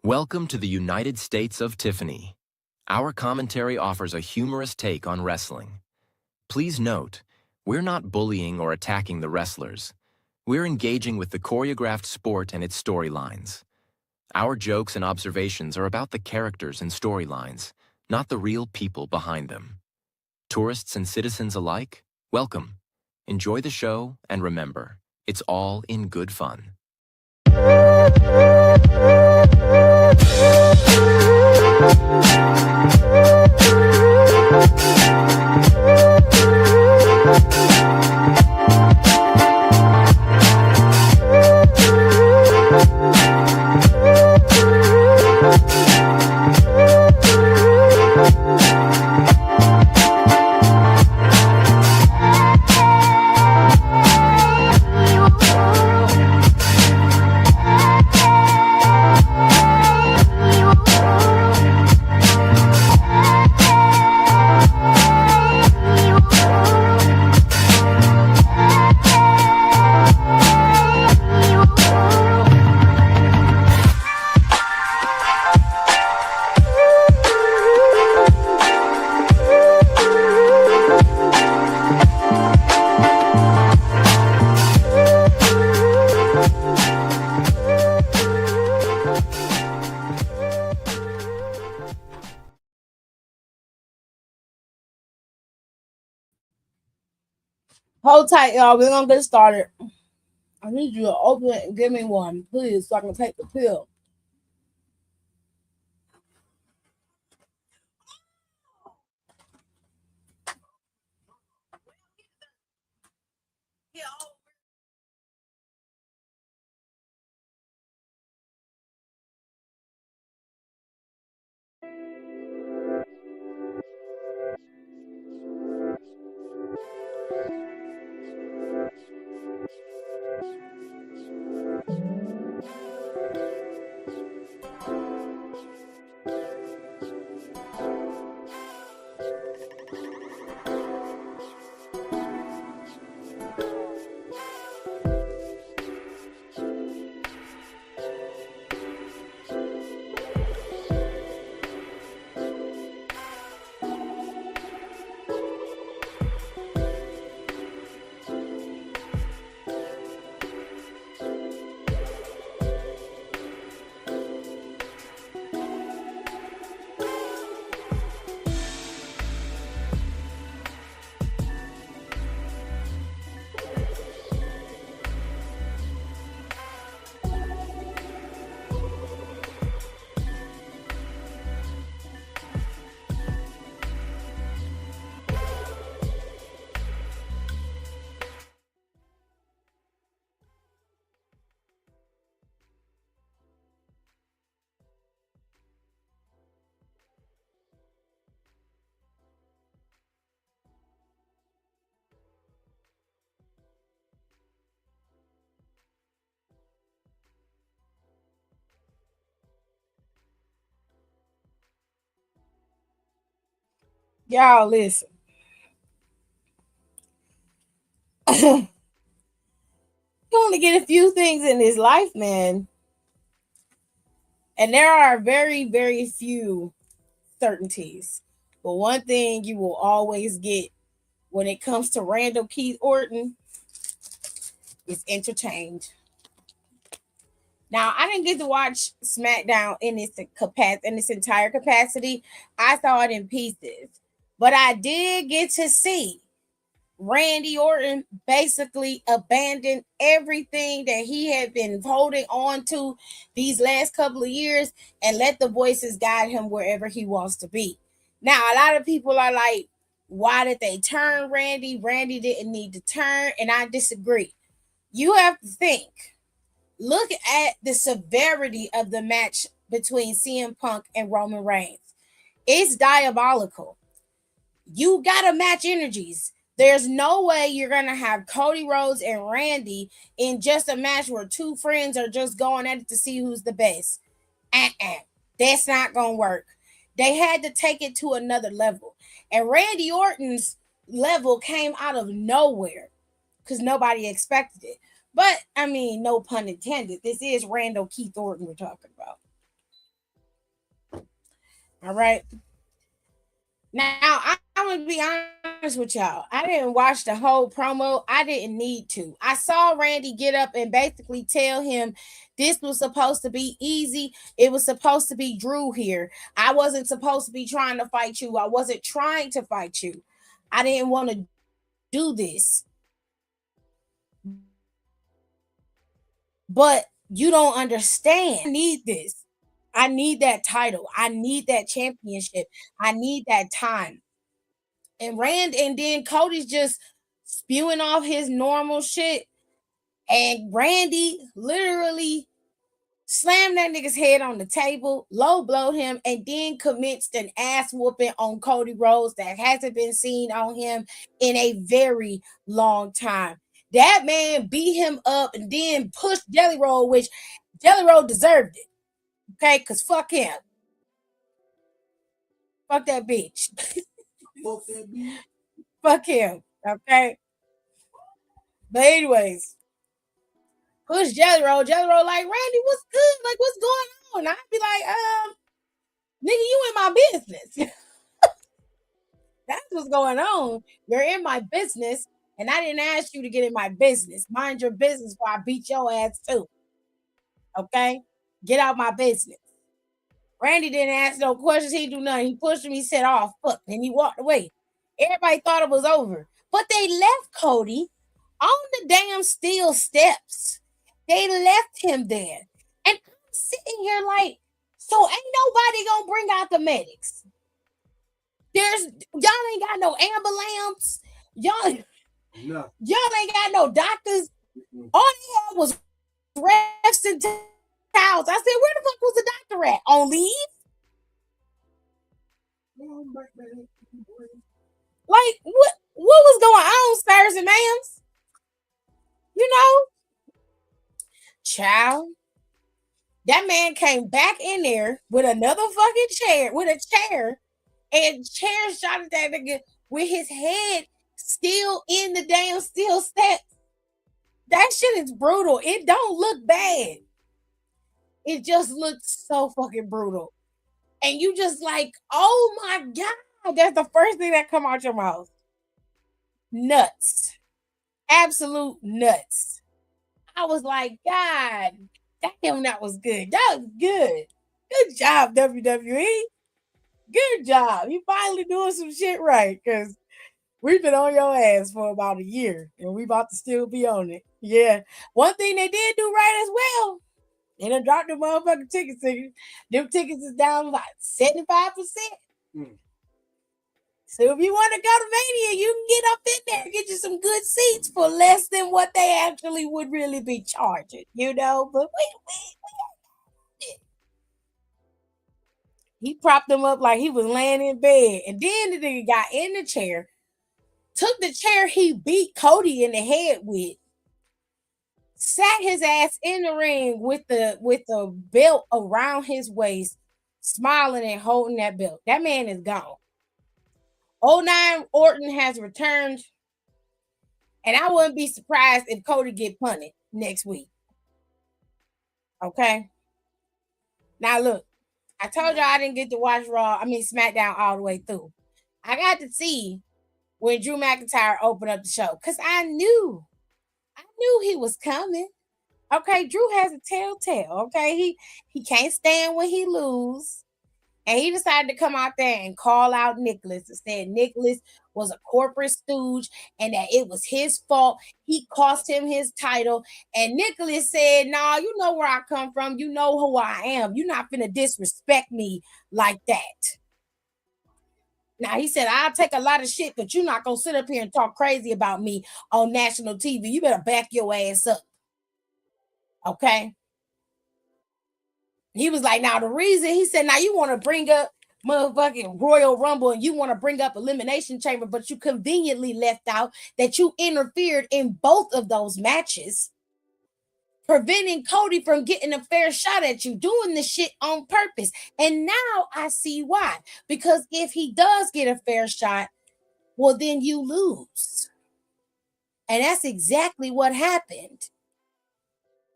Welcome to the United States of Tiffany. Our commentary offers a humorous take on wrestling. Please note, we're not bullying or attacking the wrestlers. We're engaging with the choreographed sport and its storylines. Our jokes and observations are about the characters and storylines, not the real people behind them. Tourists and citizens alike, welcome. Enjoy the show, and remember, it's all in good fun. Hold tight, y'all. We're gonna get started. I need you to open it and give me one, please, so I can take the pill. Y'all listen. You only get a few things in this life, man. And there are very, very few certainties. But one thing you will always get when it comes to Randall Keith Orton is entertained. Now, I didn't get to watch SmackDown in its entire capacity. I saw it in pieces. But I did get to see Randy Orton basically abandoned everything that he had been holding on to these last couple of years and let the voices guide him wherever he wants to be. Now, a lot of people are like, why did they turn Randy? Randy didn't need to turn, and I disagree. You have to think. Look at the severity of the match between CM Punk and Roman Reigns. It's diabolical. You got to match energies. There's no way you're going to have Cody Rhodes and Randy in just a match where two friends are just going at it to see who's the best. That's not going to work. They had to take it to another level. And Randy Orton's level came out of nowhere because nobody expected it. But, I mean, no pun intended. This is Randall Keith Orton we're talking about. All right. Now I'm gonna be honest with y'all. I didn't watch the whole promo. I didn't need to. I saw Randy get up and basically tell him this was supposed to be easy. It was supposed to be Drew here. I wasn't supposed to be trying to fight you. I wasn't trying to fight you. I didn't want to do this. But you don't understand. I need this. I need that title. I need that championship. I need that time. And then Cody's just spewing off his normal shit. And Randy literally slammed that nigga's head on the table, low blowed him, and then commenced an ass whooping on Cody Rhodes that hasn't been seen on him in a very long time. That man beat him up and then pushed Jelly Roll, which Jelly Roll deserved it. Okay, because fuck him. Fuck that bitch. Fuck that bitch. Fuck him. Okay. But anyways, push Jelly Roll. Jelly Roll like, Randy, what's good? Like, what's going on? I'd be like, nigga, you in my business. That's what's going on. You're in my business, and I didn't ask you to get in my business. Mind your business before I beat your ass too. Okay? Get out my business. Randy didn't ask no questions. He didn't do nothing. He pushed him. He said, oh, fuck. And he walked away. Everybody thought it was over. But they left Cody on the damn steel steps. They left him there. And I'm sitting here like, so ain't nobody gonna bring out the medics. Y'all ain't got no ambulance. Y'all ain't got no doctors. All they had was refs and towels. I said, where the fuck was the doctor at? On leave? Like, what was going on, sirs and ma'ams? You know? Child. That man came back in there with another fucking chair, with a chair, and chair shot at that nigga with his head still in the damn steel steps. That shit is brutal. It don't look bad. It just looks so fucking brutal. And you just like, oh my God, that's the first thing that come out your mouth. Nuts. Absolute nuts. I was like, God damn, that was good. That was good. Good job, WWE. Good job. You finally doing some shit right, because we've been on your ass for about a year, and we about to still be on it. Yeah. One thing they did do right as well, they done dropped the motherfucking tickets. Them tickets is down like 75%. So if you want to go to Mania, you can get up in there and get you some good seats for less than what they actually would really be charging, you know? But he propped him up like he was laying in bed. And then the nigga got in the chair, took the chair he beat Cody in the head with, sat his ass in the ring with the belt around his waist, smiling and holding that belt. That man is gone. 09 Orton has returned, and I wouldn't be surprised if Cody get punted next week. Okay? Now look, I told y'all I didn't get to watch Smackdown all the way through. I got to see when Drew McIntyre opened up the show, because I knew he was coming. Okay, Drew has a telltale. Okay, he can't stand when he lose. And he decided to come out there and call out Nicholas and said Nicholas was a corporate stooge and that it was his fault. He cost him his title. And Nicholas said, nah, you know where I come from. You know who I am. You're not finna disrespect me like that. Now, he said, I'll take a lot of shit, but you're not going to sit up here and talk crazy about me on national TV. You better back your ass up. Okay? He was like, now the reason, he said, now you want to bring up motherfucking Royal Rumble and you want to bring up Elimination Chamber, but you conveniently left out that you interfered in both of those matches, preventing Cody from getting a fair shot at you, doing this shit on purpose. And now I see why. Because if he does get a fair shot, well, then you lose. And that's exactly what happened.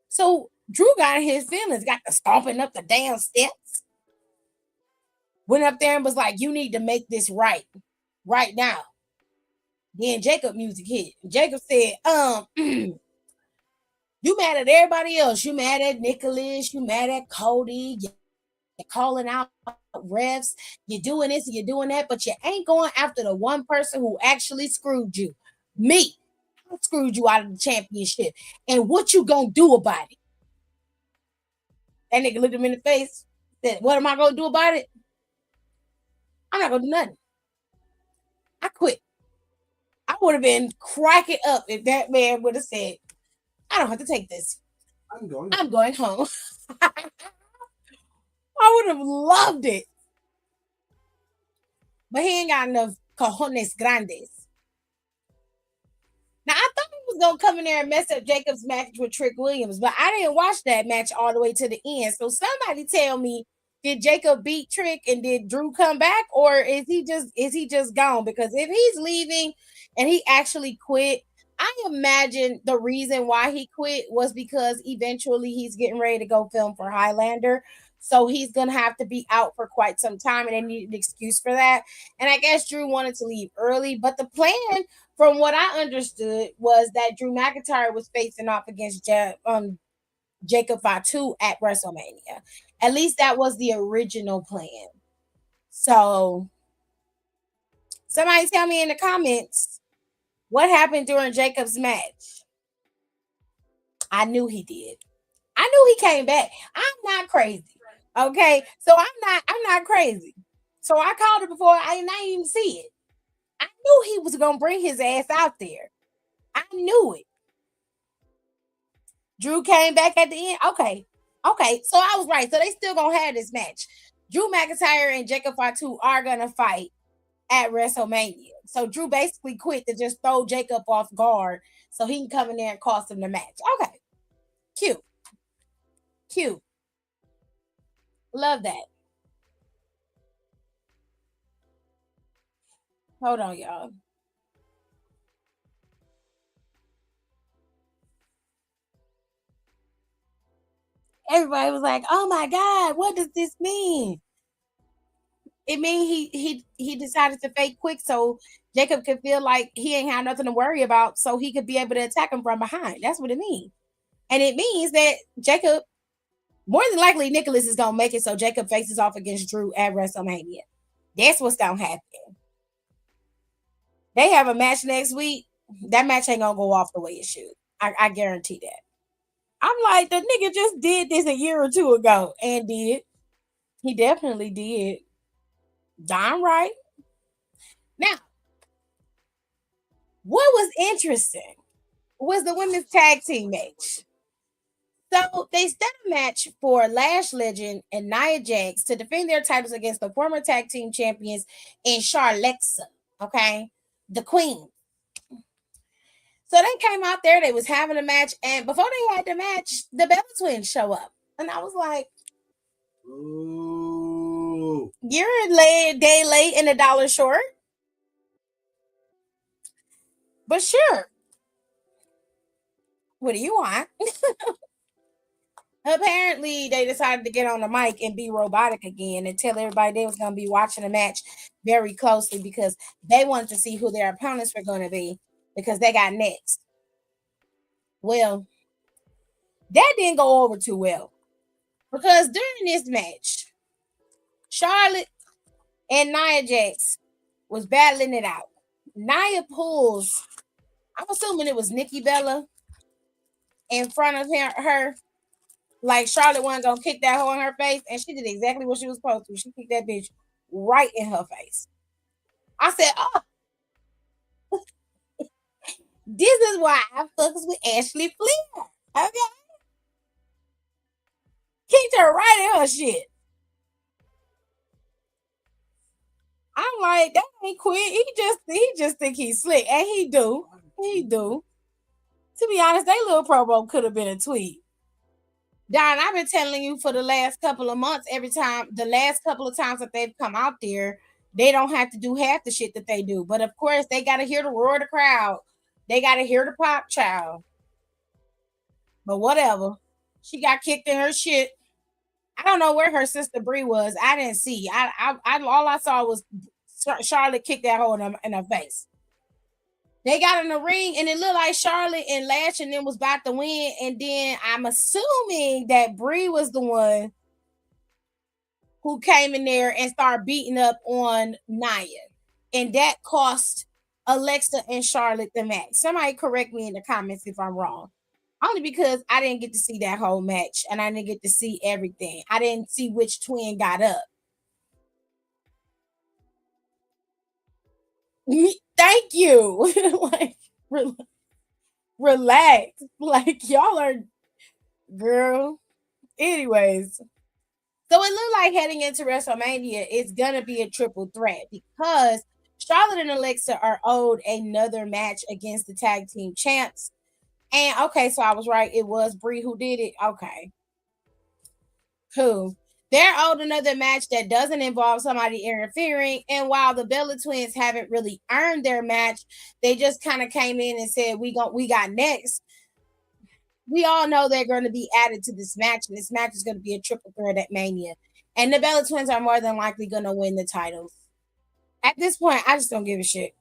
So Drew got in his feelings, got to stomping up the damn steps. went up there and was like, "You need to make this right now." Then Jacob music hit. Jacob said, you mad at everybody else. You mad at Nicholas. You mad at Cody. You're calling out refs. You're doing this and you're doing that, but you ain't going after the one person who actually screwed you. Me. I screwed you out of the championship. And what you gonna do about it? That nigga looked him in the face. Said, what am I gonna do about it? I'm not gonna do nothing. I quit. I would have been cracking up if that man would have said, I don't have to take this. I'm going home. I would have loved it. But he ain't got enough cojones grandes. Now, I thought he was going to come in there and mess up Jacob's match with Trick Williams, but I didn't watch that match all the way to the end. So somebody tell me, did Jacob beat Trick and did Drew come back, or is he just gone? Because if he's leaving and he actually quit, I imagine the reason why he quit was because eventually he's getting ready to go film for Highlander. So he's going to have to be out for quite some time, and they need an excuse for that. And I guess Drew wanted to leave early, but the plan, from what I understood, was that Drew McIntyre was facing off against Jacob Fatu at WrestleMania. At least that was the original plan. So somebody tell me in the comments what happened during Jacob's match. I knew he did. I knew he came back. I'm not crazy. Okay. So I'm not crazy. So I called it before I didn't even see it. I knew he was gonna bring his ass out there. I knew it. Drew came back at the end. Okay. So I was right. So they still gonna have this match. Drew McIntyre and Jacob Fatu are gonna fight at WrestleMania. So Drew basically quit to just throw Jacob off guard so he can come in there and cost him the match. Okay. Cute. Love that. Hold on, y'all. Everybody was like, "Oh my God, what does this mean?" It means he decided to fake quick so Jacob could feel like he ain't had nothing to worry about, so he could be able to attack him from behind. That's what it means. And it means that Jacob, more than likely, Nicholas is gonna make it so Jacob faces off against Drew at WrestleMania. That's what's gonna happen. They have a match next week. That match ain't gonna go off the way it should. I guarantee that. I'm like, the nigga just did this a year or two ago and did. He definitely did. Darn right. Now, what was interesting was the women's tag team match. So they set a match for Lash Legend and Nia Jax to defend their titles against the former tag team champions in Charlexa. Okay, the Queen. So they came out there, they was having a match, and before they had the match, the Bella Twins show up. And I was like, ooh, you're a day late and $1 short. But sure. What do you want? Apparently, they decided to get on the mic and be robotic again and tell everybody they was going to be watching the match very closely because they wanted to see who their opponents were going to be because they got next. Well, that didn't go over too well because during this match, Charlotte and Nia Jax was battling it out. Nia pulls, I'm assuming it was Nikki Bella in front of her. Like Charlotte wasn't gonna kick that hole in her face, and she did exactly what she was supposed to. She kicked that bitch right in her face. I said, "Oh, this is why I fucks with Ashley Flair." Okay, kicked her right in her shit. I'm like, that ain't quit. He just think he's slick, and he do. To be honest, that little promo could have been a tweet. Don, I've been telling you for the last couple of months, the last couple of times that they've come out there, they don't have to do half the shit that they do. But of course, they got to hear the roar of the crowd. They got to hear the pop child. But whatever. She got kicked in her shit. I don't know where her sister Bree was. I didn't see. I all I saw was Charlotte kick that hole in her face. They got in the ring and it looked like Charlotte and Lash and then was about to win. And then I'm assuming that Bree was the one who came in there and started beating up on Nia. And that cost Alexa and Charlotte the match. Somebody correct me in the comments if I'm wrong. Only because I didn't get to see that whole match and I didn't get to see everything. I didn't see which twin got up. Thank you. Like, relax. Like, y'all are, girl. Anyways, so it looked like heading into WrestleMania, it's gonna be a triple threat because Charlotte and Alexa are owed another match against the tag team champs. And okay, so I was right. It was Brie who did it. Okay, cool. They're owed another match that doesn't involve somebody interfering. And while the Bella Twins haven't really earned their match, they just kind of came in and said, we got next. We all know they're going to be added to this match, and this match is going to be a triple threat at Mania. And the Bella Twins are more than likely going to win the titles. At this point, I just don't give a shit.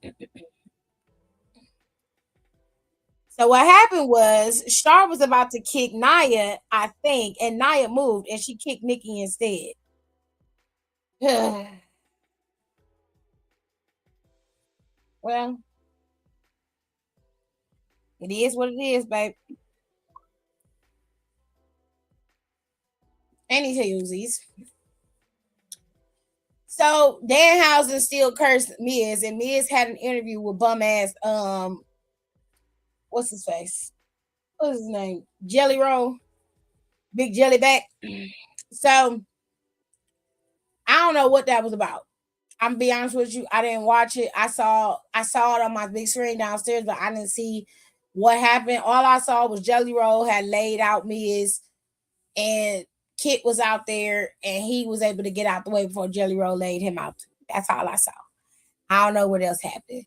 So what happened was Star was about to kick Nia, I think, and Nia moved and she kicked Nikki instead. Well, it is what it is, babe. Anywhoosies. So Danhausen still cursed Miz, and Miz had an interview with bum ass what's his face? What's his name? Jelly Roll, Big Jelly Back. So I don't know what that was about. I'm gonna be honest with you. I didn't watch it. I saw it on my big screen downstairs, but I didn't see what happened. All I saw was Jelly Roll had laid out Miz, and Kit was out there, and he was able to get out the way before Jelly Roll laid him out. That's all I saw. I don't know what else happened.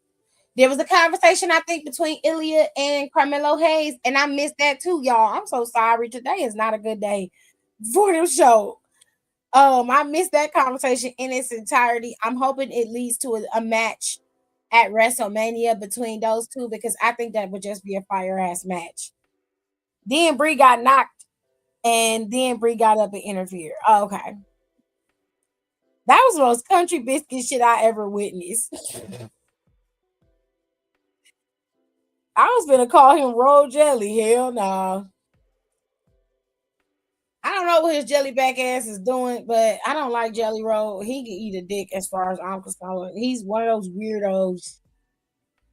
There was a conversation, I think, between Ilya and Carmelo Hayes, and I missed that too, y'all. I'm so sorry. Today is not a good day for the show. I missed that conversation in its entirety. I'm hoping it leads to a match at WrestleMania between those two because I think that would just be a fire ass match. Then Brie got knocked, and then Brie got up and interfered. Oh, okay, that was the most country biscuit shit I ever witnessed. I was gonna call him Roll Jelly. Hell no. Nah. I don't know what his jelly back ass is doing, but I don't like Jelly Roll. He can eat a dick as far as I'm concerned. He's one of those weirdos,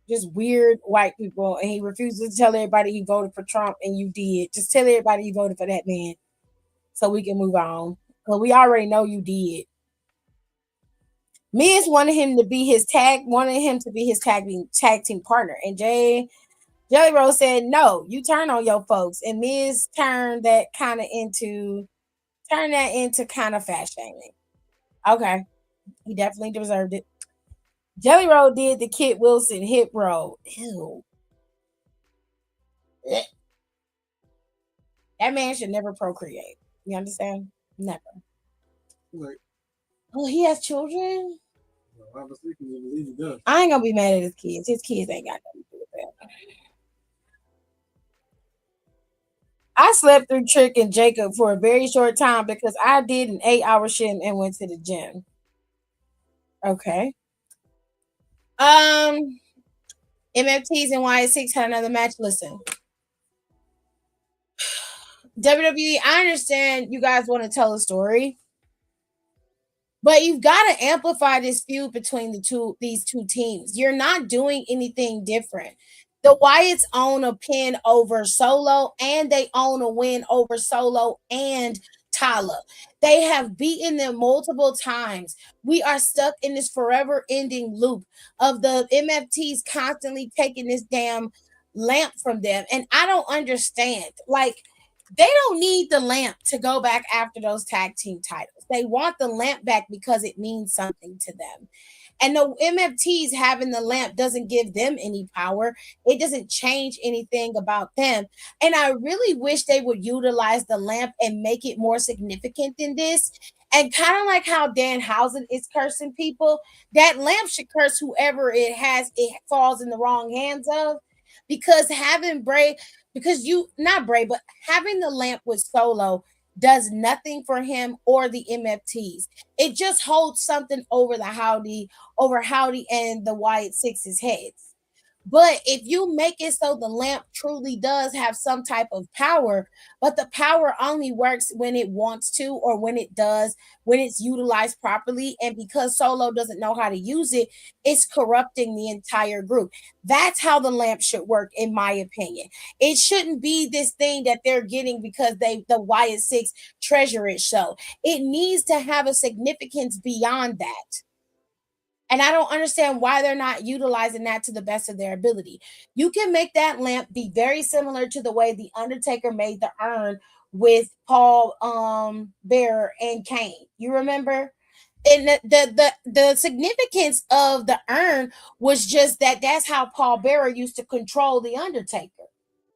just weird white people, and he refuses to tell everybody he voted for Trump, and you did. Just tell everybody you voted for that man so we can move on. But we already know you did. Miz wanted him to be his tag team partner, and Jelly Roll said, "No, you turn on your folks." And Miz turned that into kind of fat shaming. Okay, he definitely deserved it. Jelly Roll did the Kit Wilson hip roll. Ew. That man should never procreate. You understand? Never. Like, Oh, he has children? I was thinking he believe he does. I ain't gonna be mad at his kids. His kids ain't got nothing to do with that. I slept through Trick and Jacob for a very short time because I did an 8-hour shift and went to the gym. Okay. MFTs and YS6 had another match. Listen. WWE, I understand you guys want to tell a story, but you've got to amplify this feud between these two teams. You're not doing anything different. The Wyatts own a pin over Solo, and they own a win over Solo and Tala. They have beaten them multiple times. We are stuck in this forever ending loop of the MFTs constantly taking this damn lamp from them. And I don't understand. Like, They don't need the lamp to go back after those tag team titles. They want the lamp back because it means something to them. And the MFTs having the lamp doesn't give them any power. It doesn't change anything about them. And I really wish they would utilize the lamp and make it more significant than this. And kind of like how Danhausen is cursing people, that lamp should curse whoever it falls in the wrong hands of. Because having Bray, because you not Bray, but having the lamp with Solo does nothing for him or the MFTs. It just holds something over Howdy and the Wyatt Six's heads. But if you make it so the lamp truly does have some type of power, but the power only works when it wants to or when it does, when it's utilized properly, and because Solo doesn't know how to use it, it's corrupting the entire group. That's how the lamp should work, in my opinion. It shouldn't be this thing that they're getting because the Wyatt Six treasure it so. It needs to have a significance beyond that. And I don't understand why they're not utilizing that to the best of their ability. You can make that lamp be very similar to the way the Undertaker made the urn with Paul Bearer and Kane. You remember? And the significance of the urn was just that that's how Paul Bearer used to control the Undertaker.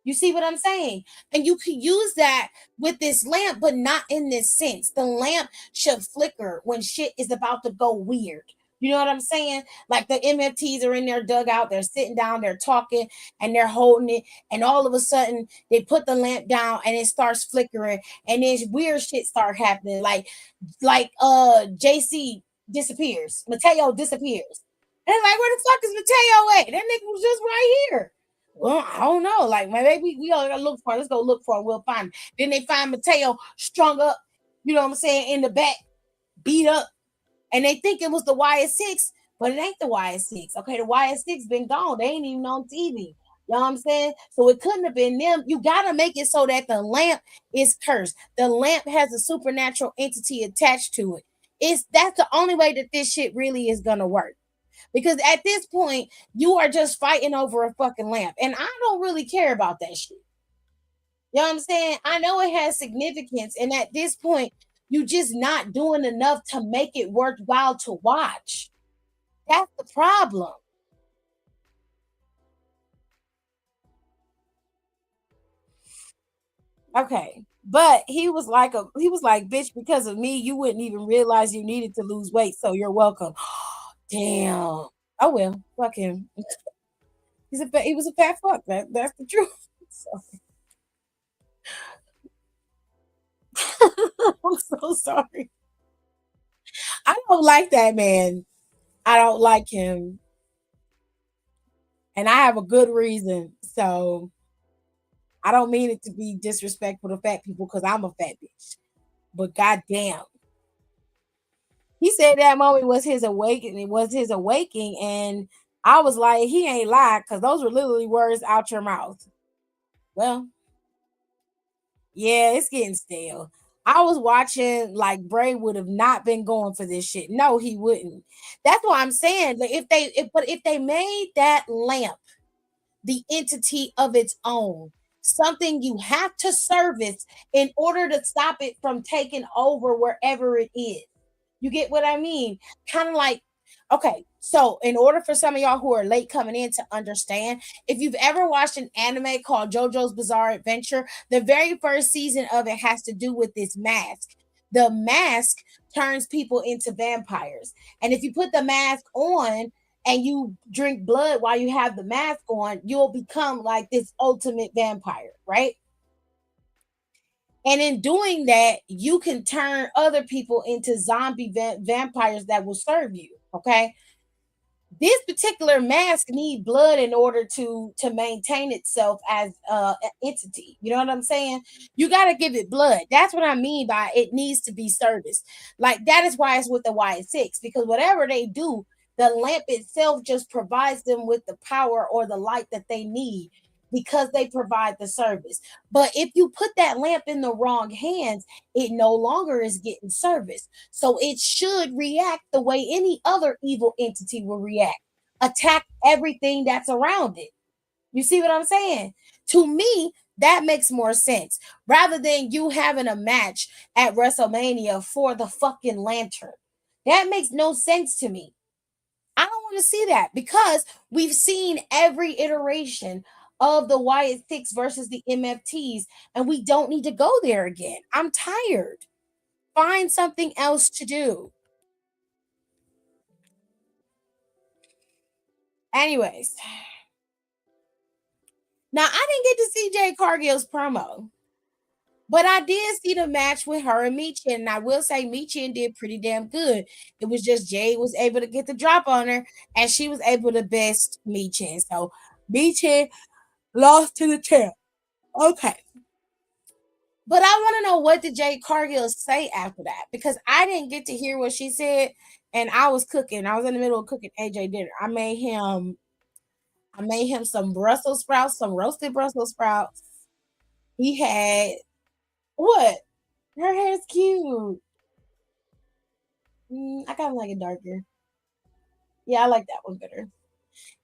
You see what I'm saying? And you can use that with this lamp, but not in this sense. The lamp should flicker when shit is about to go weird. You know what I'm saying? Like the MFTs are in their dugout, they're sitting down, they're talking, and they're holding it. And all of a sudden, they put the lamp down and it starts flickering, and then weird shit start happening. Like JC disappears, Mateo disappears. And they're like, where the fuck is Mateo at? That nigga was just right here. Well, I don't know. Like maybe we all gotta look for it. Let's go look for it. We'll find him. Then they find Mateo strung up, you know what I'm saying, in the back, beat up, and they think it was the YS6, but it ain't the YS6. Okay, the YS6 been gone. They ain't even on TV. You know what I'm saying? So it couldn't have been them. You gotta make it so that the lamp is cursed. The lamp has a supernatural entity attached to it. That's the only way that this shit really is gonna work. Because at this point, you are just fighting over a fucking lamp. And I don't really care about that shit. You know what I'm saying? I know it has significance. And at this point, you just not doing enough to make it worthwhile to watch. That's the problem. Okay. But he was like, bitch, because of me, you wouldn't even realize you needed to lose weight. So you're welcome. Damn. Oh well, fuck him. He was a fat fuck. That's the truth. So, I'm so sorry. I don't like that man. I don't like him. And I have a good reason. So I don't mean it to be disrespectful to fat people because I'm a fat bitch. But goddamn. He said that moment was his awakening. It was his awakening. And I was like, he ain't lied because those were literally words out your mouth. Well, yeah, it's getting stale. I was watching like Bray would have not been going for this shit. No, he wouldn't. That's what I'm saying. Like if they made that lamp the entity of its own, something you have to service in order to stop it from taking over wherever it is. You get what I mean? Kind of like, okay, so in order for some of y'all who are late coming in to understand, if you've ever watched an anime called JoJo's Bizarre Adventure, the very first season of it has to do with this mask. The mask turns people into vampires. And if you put the mask on, and you drink blood while you have the mask on, you'll become like this ultimate vampire, right? And in doing that, you can turn other people into zombie vampires that will serve you. Okay. This particular mask need blood in order to maintain itself as an entity. You know what I'm saying? You got to give it blood. That's what I mean by it needs to be serviced. Like that is why it's with the Y6, because whatever they do, the lamp itself just provides them with the power or the light that they need because they provide the service. But if you put that lamp in the wrong hands, it no longer is getting service. So it should react the way any other evil entity will react. Attack everything that's around it. You see what I'm saying? To me, That makes more sense rather than you having a match at WrestleMania for the fucking lantern. That makes no sense to me. I don't want to see that because we've seen every iteration of the Wyatt Six versus the MFTs, and we don't need to go there again. I'm tired. Find something else to do. Anyways, now I didn't get to see Jay Cargill's promo, but I did see the match with her and Michin, and I will say Michin did pretty damn good. It was just Jay was able to get the drop on her, and she was able to best Michin. So Michin lost to the champ. Okay. But I want to know, what did Jay Cargill say after that? Because I didn't get to hear what she said, and I was cooking. I was in the middle of cooking AJ dinner. I made him some Brussels sprouts, some roasted Brussels sprouts. He had what? Her hair's cute. I kind of like it darker. Yeah, I like that one better.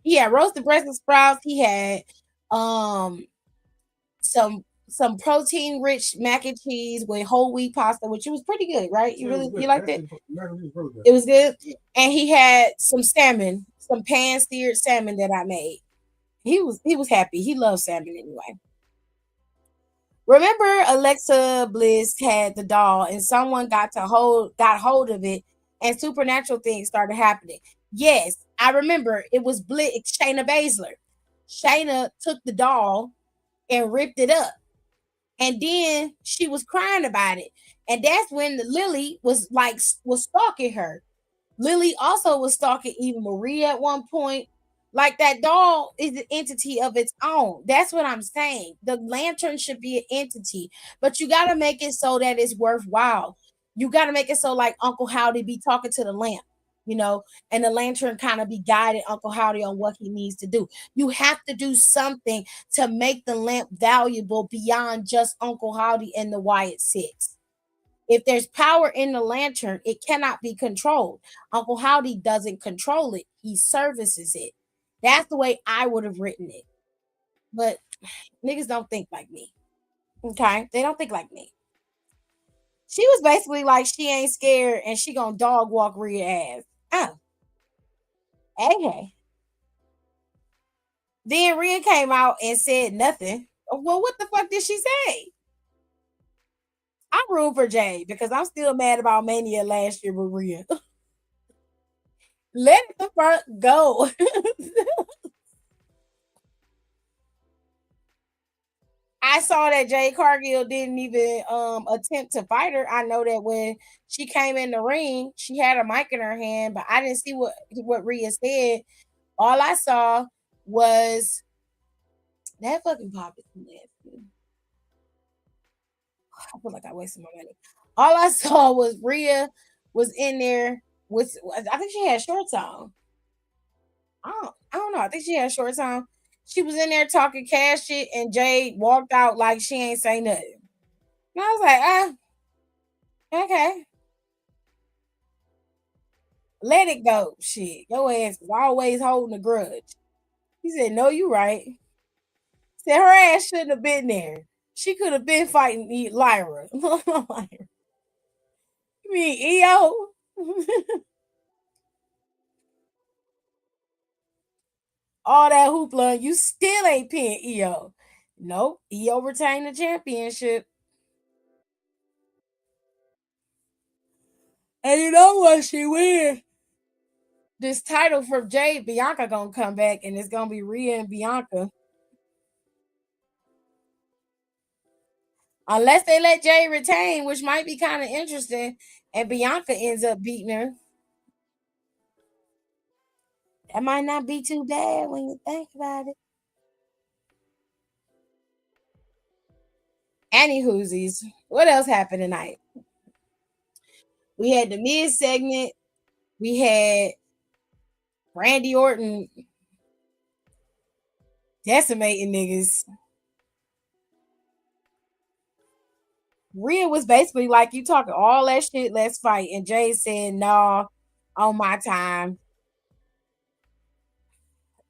He had roasted Brussels sprouts. He had um some protein rich mac and cheese with whole wheat pasta, which was pretty good, right? You liked it? It was good. And he had some salmon, some pan seared salmon that I made. He was happy. He loves salmon anyway. Remember Alexa Bliss had the doll and someone got hold of it and supernatural things started happening. Yes, I remember it was Shayna Baszler. Shayna took the doll and ripped it up. And then she was crying about it. And that's when Lily was stalking her. Lily also was stalking even Maria at one point. Like, that doll is an entity of its own. That's what I'm saying. The lantern should be an entity, but you got to make it so that it's worthwhile. You got to make it so like Uncle Howdy be talking to the lamp, you know, and the lantern kind of be guiding Uncle Howdy on what he needs to do. You have to do something to make the lamp valuable beyond just Uncle Howdy and the Wyatt Six. If there's power in the lantern, it cannot be controlled. Uncle Howdy doesn't control it, he services it. That's the way I would have written it. But niggas don't think like me. Okay? They don't think like me. She was basically like she ain't scared and she gonna dog walk Rhea ass. Oh, okay. Then Rhea came out and said nothing. Well, what the fuck did she say? I'm rooting for Jay because I'm still mad about Mania last year with Rhea. Let the fuck go. I saw that Jay Cargill didn't even attempt to fight her. I know that when she came in the ring, she had a mic in her hand, but I didn't see what Rhea said. All I saw was that fucking pop is nasty. I feel like I wasted my money. All I saw was Rhea was in there with, I think she had shorts on. I don't know. I think she had shorts on. She was in there talking cash shit, and Jade walked out like she ain't say nothing. And I was like, okay, let it go. Shit, your ass is always holding a grudge. He said, no, you right. Said her ass shouldn't have been there. She could have been fighting Lyra. You mean EO? All that hoopla, you still ain't pinned EO. Nope, EO retained the championship. And you know what? She win this title from Jade. Bianca gonna come back, and it's gonna be Rhea and Bianca. Unless they let Jade retain, which might be kind of interesting, and Bianca ends up beating her. That might not be too bad when you think about it. Anywhoosies, what else happened tonight? We had the mid segment. We had Randy Orton decimating niggas. Rhea was basically like, you talking all that shit, let's fight. And Jay said, no, on my time.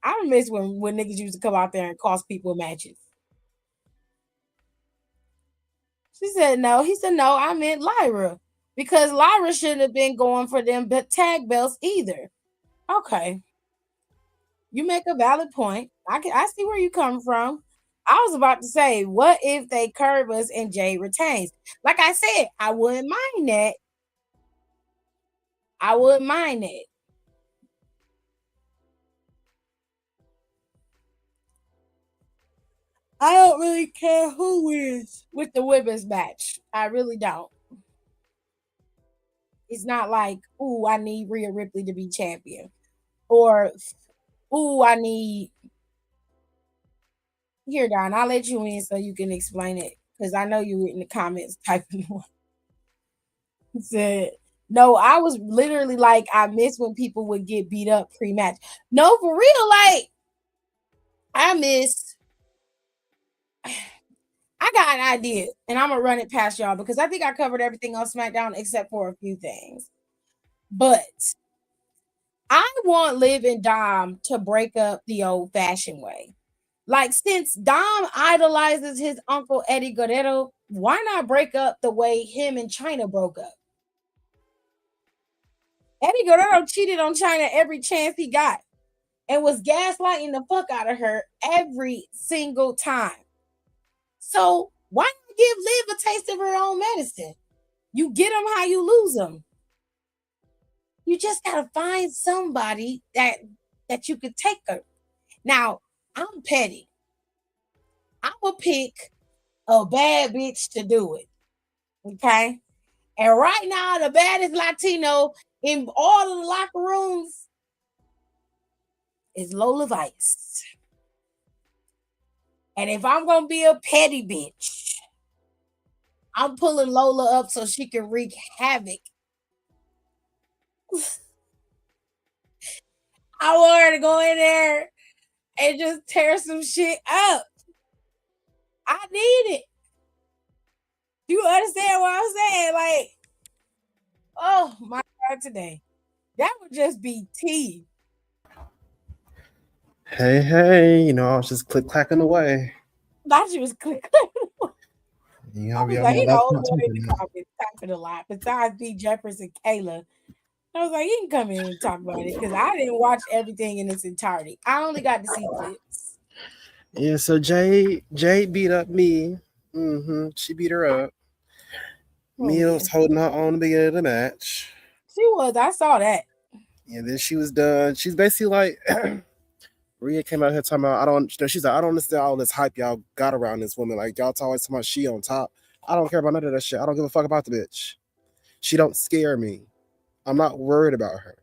I miss when niggas used to come out there and cost people matches. She said no. He said no. I meant Lyra because Lyra shouldn't have been going for them tag belts either. Okay, you make a valid point. I see where you come from. I was about to say, what if they curve us and Jay retains? Like I said, I wouldn't mind that. I wouldn't mind it. I don't really care who wins with the women's match. I really don't. It's not like, ooh, I need Rhea Ripley to be champion. Or, ooh, I need. Here, Don, I'll let you in so you can explain it. Because I know you in the comments typing one. Said, no, I was literally like, I miss when people would get beat up pre-match. No, for real, like, I miss. I got an idea, and I'm gonna run it past y'all because I think I covered everything on SmackDown except for a few things. But I want Liv and Dom to break up the old-fashioned way. Like, since Dom idolizes his uncle Eddie Guerrero, why not break up the way him and China broke up? Eddie Guerrero cheated on China every chance he got and was gaslighting the fuck out of her every single time. So why not give Liv a taste of her own medicine? You get them how you lose them. You just gotta find somebody that you could take her. Now, I'm petty. I will pick a bad bitch to do it. Okay? And right now, the baddest Latino in all of the locker rooms is Lola Vice. And if I'm gonna be a petty bitch, I'm pulling Lola up so she can wreak havoc. I want her to go in there and just tear some shit up. I need it. You understand what I'm saying? Like, oh my God, today. That would just be tea. Hey, you know, I was just click clacking away. Thought you was clicking. Yeah, I was I'm like, on you that know, top boy in the now. comments typing a lot. Besides B. Jeffers and Kayla. I was like, you can come in and talk about it because I didn't watch everything in its entirety. I only got to see clips. Yeah, so Jay beat up me. She beat her up. Mia was holding her own at the beginning of the match. She was. I saw that. And then she was done. She's basically like Rhea came out here talking about she's like, I don't understand all this hype y'all got around this woman. Like y'all always talking about she on top. I don't care about none of that shit. I don't give a fuck about the bitch. She don't scare me. I'm not worried about her.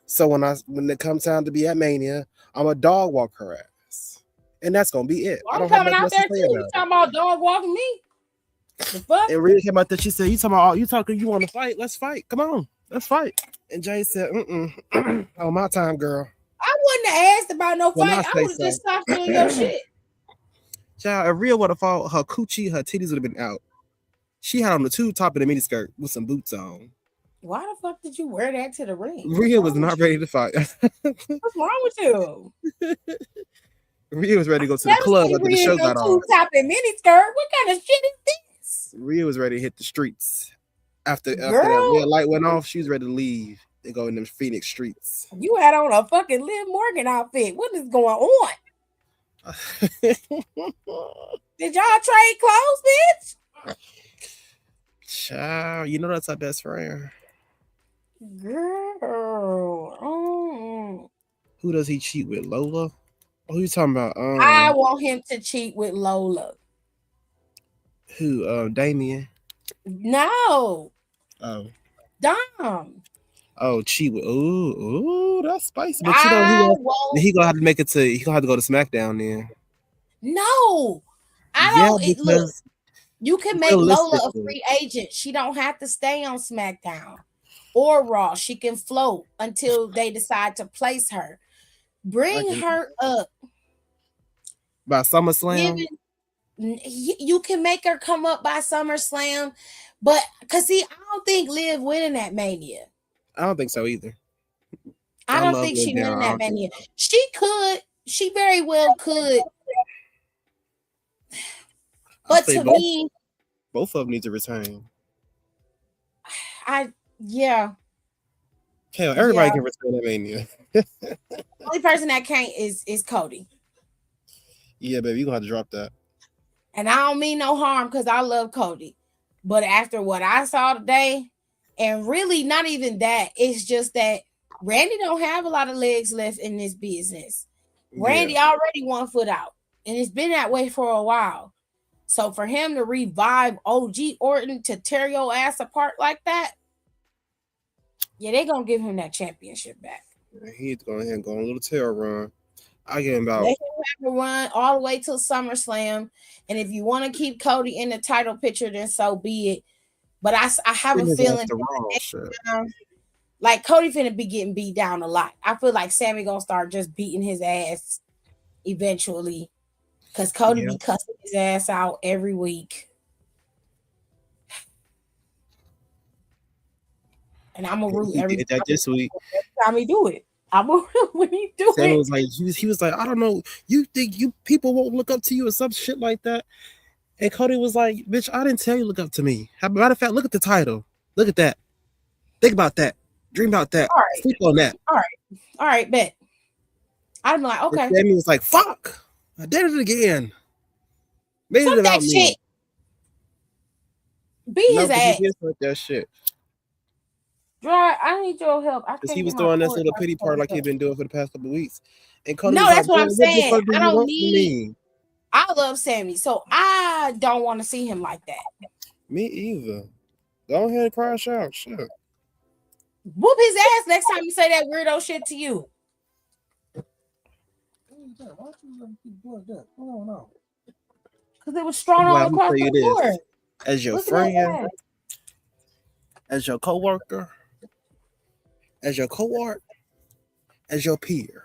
So when it comes time to be at Mania, I'm a dog walk her ass. And that's gonna be it. Well, I I'm don't have coming nothing out else to there say too. about You it. talking about dog walking me? The fuck? And Rhea came out there, she said, you want to fight? Let's fight. Come on, let's fight. And Jay said, on my time, girl. I wouldn't have asked about no When fight. I I say would have so. just stopped doing your shit. Child, if Rhea would have fought, her coochie, her titties would have been out. She had on the tube top of the mini skirt with some boots on. Why the fuck did you wear that to the ring? Rhea was not ready to fight. What's wrong with you? Rhea was ready to go to the Never club see after the Rhea show in no got off. tube top and mini skirt. What kind of shit is this? Rhea was ready to hit the streets. After that Girl, red light went off, she was ready to leave and go in them Phoenix streets. you had on a fucking Liv Morgan outfit. What is going on? Did y'all trade clothes, bitch? Child, you know that's our best friend. Girl. Who does he cheat with? Lola? Who you talking about? I want him to cheat with Lola. Who? Damien? No. Oh. Dom. Oh, cheat with ooh, that's spicy. But you know he gonna have to make it to he gonna have to go to SmackDown then. No, I don't look. You can make Lola a free agent. She don't have to stay on SmackDown or Raw. She can float until they decide to place her. Bring her up by SummerSlam. You can make her come up by SummerSlam, but because see, I don't think Liv winning that Mania. I don't think so either. I don't think she winning that Mania. She could. She very well could. But to me, Both of them need to retain. Yeah. Hell, everybody can retain at Mania. Only person that can't is Cody. Yeah, baby, you gonna have to drop that. And I don't mean no harm because I love Cody. But after what I saw today, and really not even that, it's just that Randy don't have a lot of legs left in this business. Randy already 1 foot out. And it's been that way for a while. So for him to revive OG Orton to tear your ass apart like that, yeah, they're gonna give him that championship back. He's going ahead and go on a little tail run. I get him about. They can have a run all the way till SummerSlam, and if you want to keep Cody in the title picture, then so be it. But I have a feeling like Cody finna be getting beat down a lot. I feel like Sammy gonna start just beating his ass eventually, because Cody be cussing his ass out every week. And I'm gonna root every time this week. Every time he do it. I'm gonna root when he do Sammy it. was like, he was like, I don't know, you think you people won't look up to you or some shit like that? And Cody was like, bitch, I didn't tell you to look up to me. Matter of fact, look at the title. Look at that. Think about that. Dream about that. All right. Sleep on that. All right, bet. I'm like, okay. And Sammy was like, fuck. I did it again. Made Fuck it about that me. shit. Beat his ass. He like that shit. Dry, I need your help. Because he was throwing this little pity part like he'd been doing for the past couple of weeks. And Cody no, was that's like, what I'm saying. I don't need. I love Sammy, so I don't want to see him like that. Me either. Go ahead and crash out. Shit. Whoop his ass next time you say that weirdo shit to you. Because it was strong all across the board. As your friend, as your co-worker, as your cohort, as your peer.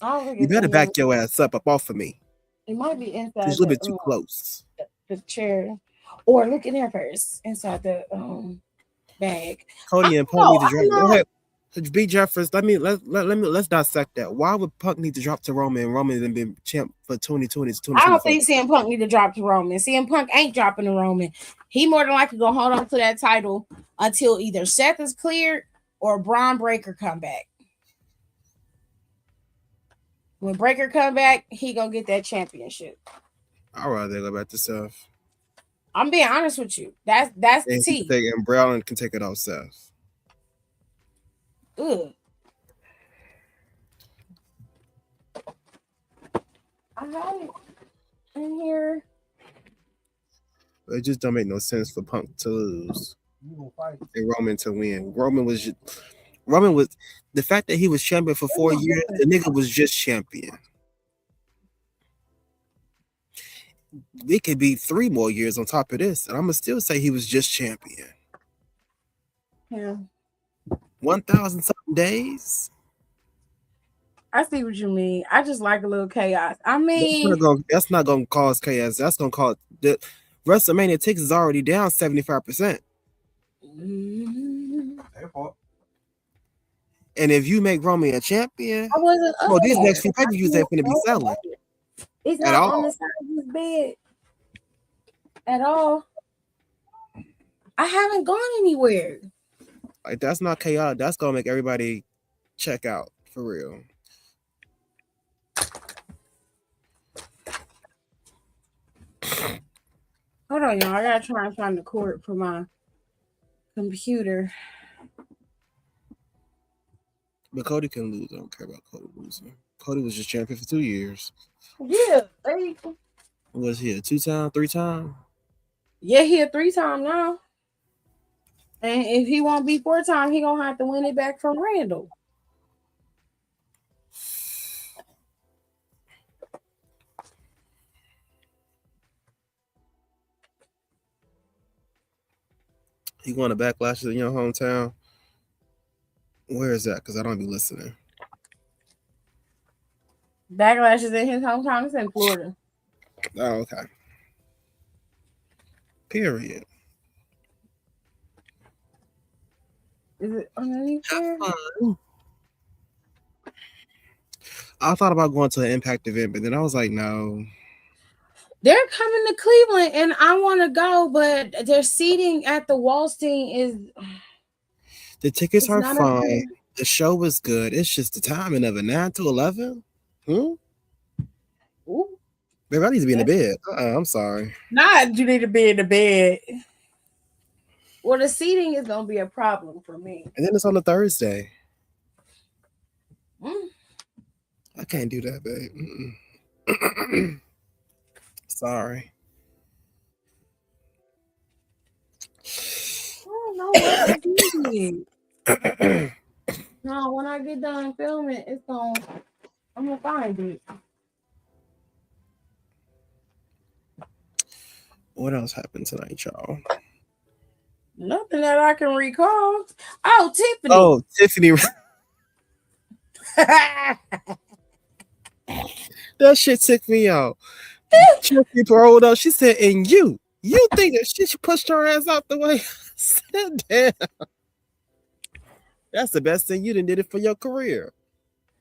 You better back your ass up off of me. It might be inside. It's a little bit too close. The chair. Or look in there first. Inside the bag. Cody and Punk need to drop. Go ahead. B. Jeffers, let's dissect that. Why would Punk need to drop to Roman and Roman has been champ for 2020 to 2024? I don't think CM Punk need to drop to Roman. CM Punk ain't dropping to Roman. He more than likely gonna hold on to that title until either Seth is cleared or Braun Breaker come back. When Breaker come back, he gonna get that championship. I'd rather go back to Seth. I'm being honest with you. That's the T. And Brown can take it off Seth. Ugh. I have it in here. It just don't make no sense for Punk to lose and Roman to win. Roman was the fact that he was champion for 4 years. The nigga was just champion. It could be 3 more years on top of this, and I'm gonna still say he was just champion. Yeah. 1,000 something days. I see what you mean. I just like a little chaos. I mean, that's not gonna cause chaos. That's gonna cause the WrestleMania tickets is already down 75%. And if you make Roman a champion, these next few pay-per-views ain't gonna be selling. It's not on the side of his bed at all. I haven't gone anywhere. Like, that's not chaos. That's gonna make everybody check out for real. Hold on, y'all. I gotta try and find the cord for my computer. But Cody can lose. I don't care about Cody losing. Cody was just champion for 2 years. Yeah. Was he a 2-time, 3-time? Yeah, he a 3-time now. And if he won't be 4-time, he gonna have to win it back from Randall. He going to Backlashes in your hometown? Where is that? Because I don't be listening. Backlashes in his hometown. It's in Florida. Oh, okay. Period. Is it underneath there? I thought about going to an Impact event, but then I was like, no. They're coming to Cleveland, and I want to go, but their seating at the Wallstein is The tickets it's are not as fine. good. The show was good. It's just the timing of it, 9 to 11. Hmm? Ooh, Baby, I need to be in the that's bed. I'm sorry. not you need to be in the bed. Well, the seating is gonna be a problem for me. And then it's on a Thursday. Mm. I can't do that, babe. Mm-mm. Sorry. I don't know where I did it. No, when I get done filming, I'm gonna find it. What else happened tonight, y'all? Nothing that I can recall. Oh, Tiffany. Oh, Tiffany. That shit took me out. Tiffany rolled up. She said, and you think that she pushed her ass out the way? Sit down. That's the best thing you done did it for your career.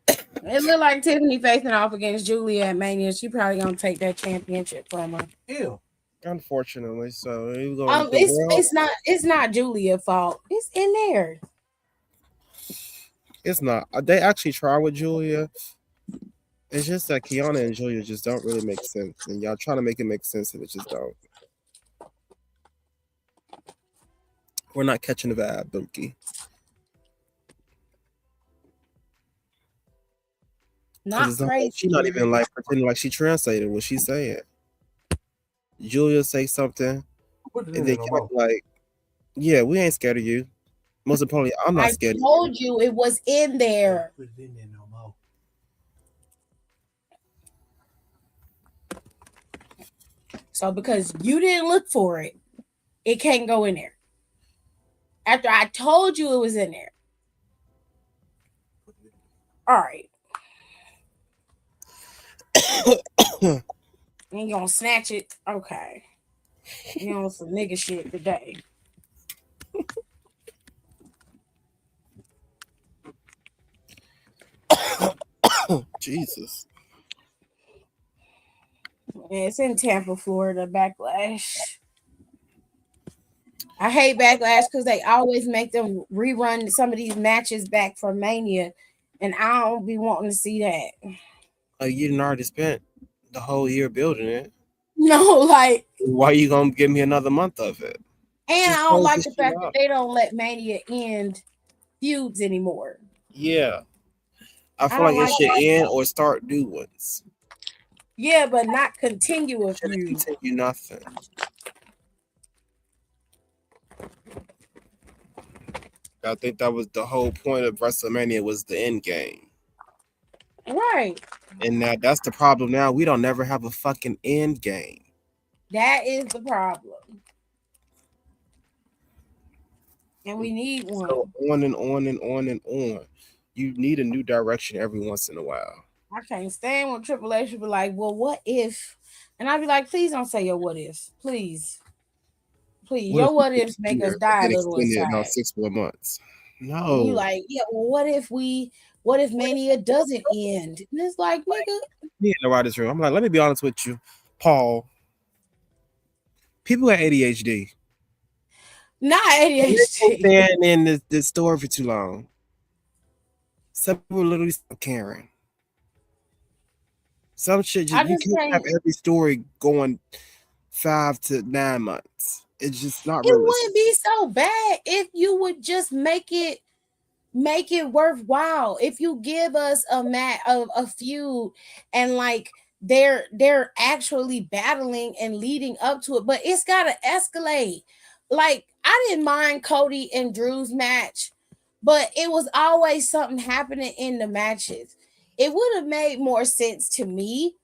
It looked like Tiffany facing off against Julia at Mania. She probably gonna take that championship from her. Ew. Unfortunately, so you go the It's world. it's not Julia's fault. It's in there. It's not. They actually try with Julia. It's just that Kiana and Julia just don't really make sense, and y'all trying to make it make sense, and it just don't. We're not catching the vibe, Dookie. Not crazy. She's not even like pretending like she translated what she's saying. Julia say something, and they come like, "Yeah, we ain't scared of you." Most importantly, I'm not scared. I told you it was in there. Put it in there no more. So because you didn't look for it, it can't go in there. After I told you it was in there. All right. You gonna snatch it? Okay. You on some nigga shit today. Jesus. Yeah, it's in Tampa, Florida. Backlash. I hate Backlash because they always make them rerun some of these matches back for Mania, and I don't be wanting to see that. You didn't already spent the whole year building it. No, like, why you gonna give me another month of it? and Just I don't close like this the shit fact that up. they don't let Mania end feuds anymore. Yeah, I feel don't like it like should that. end or start new ones. Yeah, but not continue a Shouldn't feud. continue nothing. I think that was the whole point of WrestleMania was the end game. Right. And that's the problem now. We don't never have a fucking end game. That is the problem. And we need one. So on and on and on and on. You need a new direction every once in a while. I can't stand when Triple H would be like, well, what if? And I'd be like, please don't say your what ifs. Please. Please. Your what ifs make us die a little Extended about inside. 6 more months. And you No. like, yeah, well, what if Mania doesn't end? And it's like, nigga. Me in the writer's room. I'm like, let me be honest with you, Paul. People have ADHD. Not ADHD. Staying in the store for too long. Some people literally stop caring. Some shit you can't have every story going 5 to 9 months. It's just not realistic. It wouldn't be so bad if you would just make it worthwhile. If you give us a feud and like they're actually battling and leading up to it, but it's gotta escalate. Like, I didn't mind Cody and Drew's match, but it was always something happening in the matches. It would have made more sense to me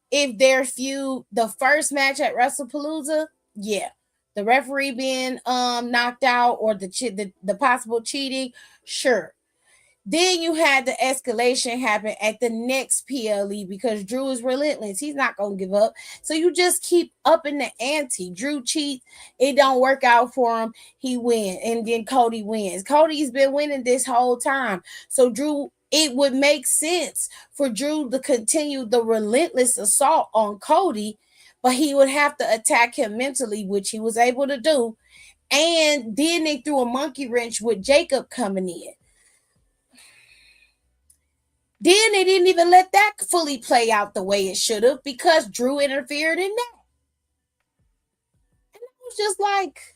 if their feud, the first match at WrestlePalooza, yeah, the referee being knocked out or the possible cheating, sure. Then you had the escalation happen at the next PLE because Drew is relentless. He's not gonna give up. So you just keep upping the ante. Drew cheats, it don't work out for him. He wins, and then Cody wins. Cody's been winning this whole time. So Drew, it would make sense for Drew to continue the relentless assault on Cody. but he would have to attack him mentally, which he was able to do. And then they threw a monkey wrench with Jacob coming in. Then they didn't even let that fully play out the way it should have because Drew interfered in that. And I was just like,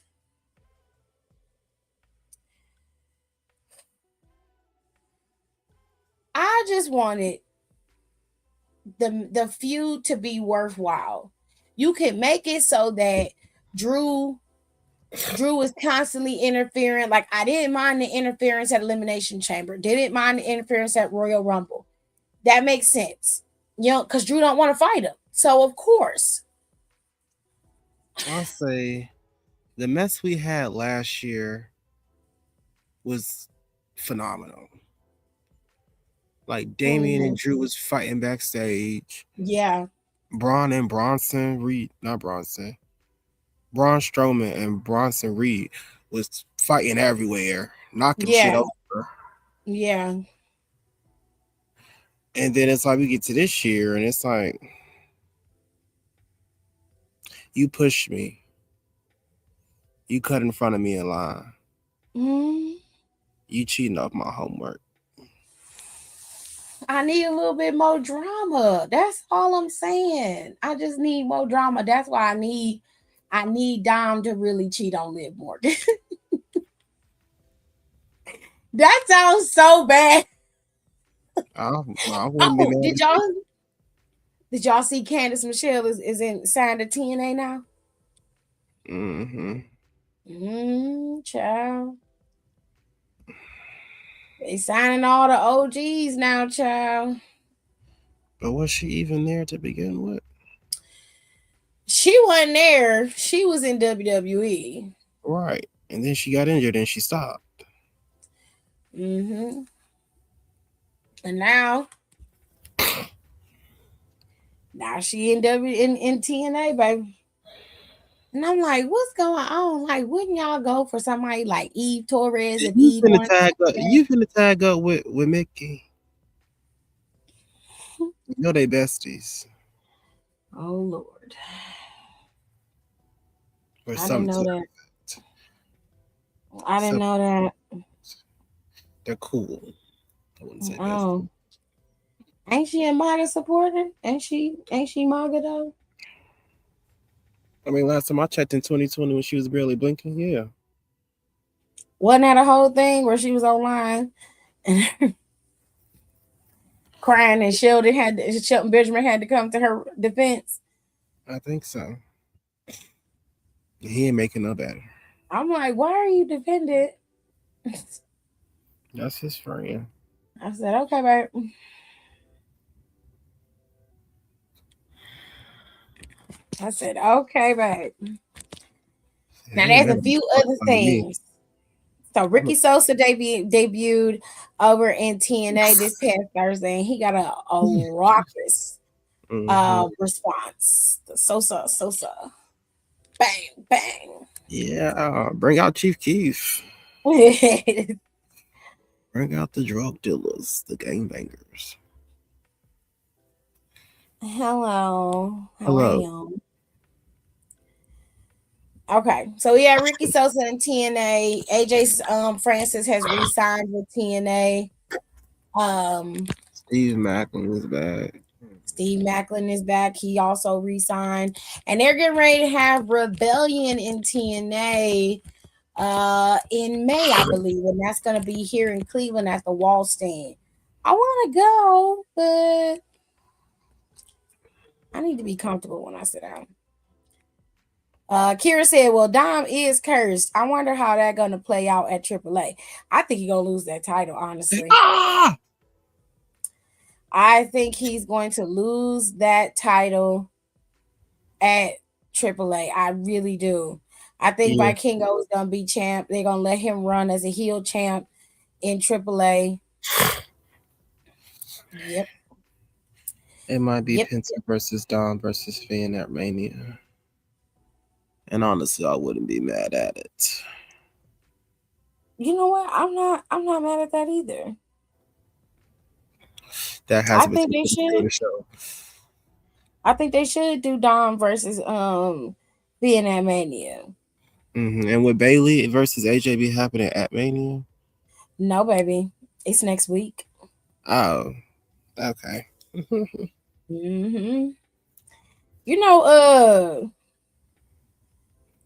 I just wanted the feud to be worthwhile. You can make it so that Drew is constantly interfering. Like, I didn't mind the interference at Elimination Chamber. Didn't mind the interference at Royal Rumble. That makes sense. You know, because Drew don't want to fight him. So, of course. I'll say the mess we had last year was phenomenal. Like, Damian and Drew was fighting backstage. Yeah. Braun Strowman and Bronson Reed was fighting everywhere, knocking shit over. Yeah. And then it's like we get to this year, and it's like, you pushed me. You cut in front of me in line. You cheating off my homework. I need a little bit more drama. That's all I'm saying. I just need more drama. That's why I need Dom to really cheat on Liv Morgan. That sounds so bad. I wouldn't be mad. Did y'all see Candice Michelle is signed to TNA now? Child. They signing all the OGs now, child. But was she even there to begin with? She wasn't there. She was in WWE. Right. And then she got injured and she stopped. And now she in TNA, baby. And I'm like, what's going on? Like, wouldn't y'all go for somebody like Eve Torres and You finna tag up with Mickey. You know they besties. Oh Lord. Or I didn't know that. I didn't know that. They're cool. I wouldn't say besties. Ain't she a MAGA supporter? Ain't she MAGA though? I mean, last time I checked in 2020 when she was barely blinking, yeah. Wasn't that a whole thing where she was online and crying and Shelton Benjamin had to come to her defense? I think so. He ain't making no better. I'm like, why are you defending? That's his friend. I said, okay, babe. I said, okay, babe. Now there's a few other things. So Ricky Sosa debuted over in TNA this past Thursday, and he got a raucous response. The Sosa, bang, bang. Yeah, bring out Chief Keef. Bring out the drug dealers, the gangbangers. Hello. How are you? Okay, so yeah, Ricky Sosa and TNA. AJ Francis has re-signed with TNA. Steve Macklin is back. Steve Macklin is back. He also re-signed, and they're getting ready to have Rebellion in TNA in May, I believe, and that's going to be here in Cleveland at the Wall Stand. I want to go, but I need to be comfortable when I sit down. Kira said, well, Dom is cursed. I wonder how that's going to play out at AAA. I think he's going to lose that title, honestly. I think he's going to lose that title at AAA. I really do. I think Vikingo is going to be champ. They're going to let him run as a heel champ in AAA. Yep. It might be Penta versus Dom versus Finn at Mania. And honestly, I wouldn't be mad at it. You know what? I'm not mad at that either. That has I think they should. I think they should do Dom versus being at Mania. And with Bailey versus AJ be happening at Mania? No, baby, it's next week. Oh, okay. Hmm. You know,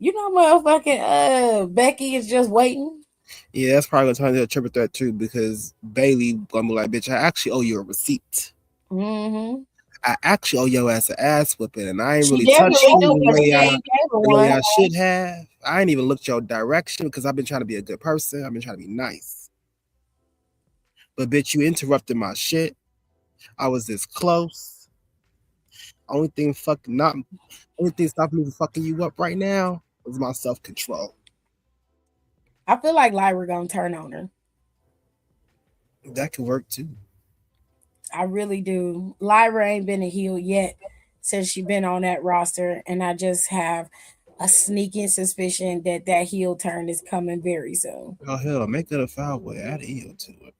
motherfucking Becky is just waiting. Yeah, that's probably gonna turn into a triple threat too because Bailey gonna be like, bitch, I actually owe you a receipt. Hmm. I actually owe your ass an ass whipping, and I ain't She really touched definitely you do because she ain't gave her the way one. I should have. I ain't even looked your direction because I've been trying to be a good person. I've been trying to be nice. But bitch, you interrupted my shit. I was this close. Only thing stopping me from fucking you up right now is my self-control. I feel like Lyra gonna turn on her. That could work too. I really do. Lyra ain't been a heel yet since she been on that roster, and I just have a sneaking suspicion that that heel turn is coming very soon. Oh hell, make it a foul boy. Add a heel to it.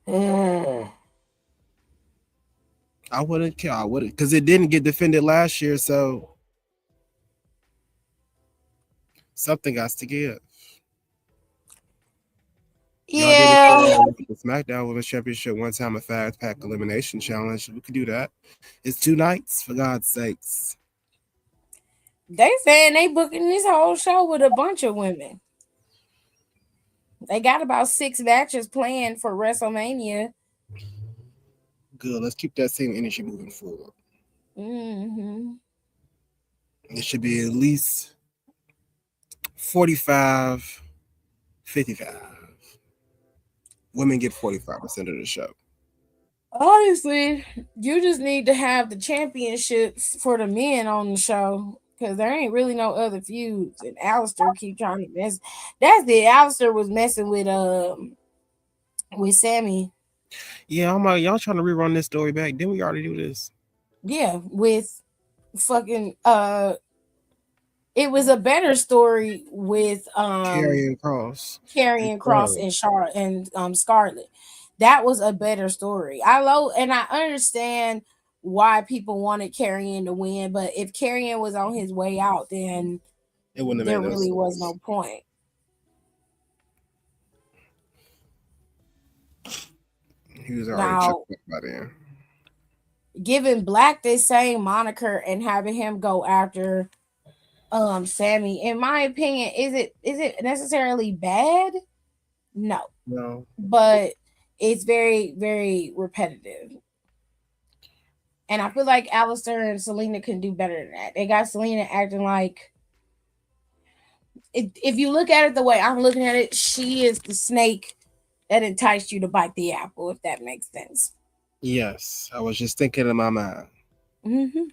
Mm. I wouldn't care. I wouldn't because it didn't get defended last year, so something got to give. Y'all did it for Yeah, the SmackDown Women's Championship one time, a fast pack elimination challenge. We could do that. It's 2 nights, for God's sakes. they saying they booking this whole show with a bunch of women. They got about 6 matches planned for WrestleMania. Good. Let's keep that same energy moving forward. Hmm. It should be at least 45, 55. Women get 45% of the show. Honestly, you just need to have the championships for the men on the show because there ain't really no other feuds. And Alistair keep trying to mess. That's it. Alistair was messing with Sammy. Yeah, I'm like, y'all trying to rerun this story back. Didn't we already do this? Yeah, with fucking it was a better story with Karrion Kross. Karrion Cross and Charlotte and Scarlett. That was a better story. And I understand why people wanted Karrion to win, but if Karrion was on his way out, then It wouldn't have there made no really was sense. no point. He was already Now, checked up by then. giving Black this same moniker and having him go after Sammy, in my opinion, is it necessarily bad? No. No. But it's very, very repetitive. And I feel like Alistair and Selena can do better than that. They got Selena acting like, if you look at it the way I'm looking at it, she is the snake that enticed you to bite the apple, if that makes sense. Yes, I was just thinking in my mind. Mm-hmm.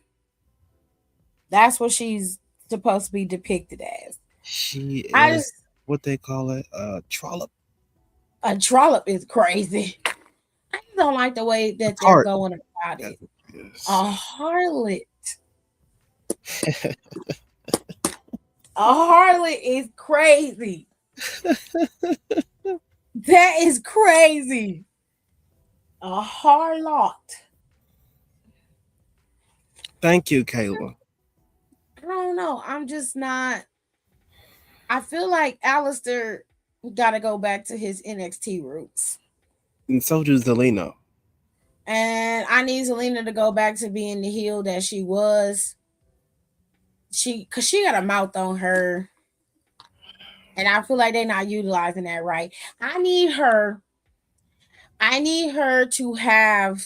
That's what she's supposed to be depicted as. She I is just, what they call it, trollop. a trollop is crazy. I just don't like the way that they're Tart. going about it. Yes. A harlot. A harlot is crazy. That is crazy. A harlot. Thank you, Kayla. I don't know. I'm just not. I feel like Alistair got to go back to his NXT roots. And so does Zelina. And I need Zelina to go back to being the heel that she was. Cause she got a mouth on her. And I feel like they're not utilizing that right. I need her to have,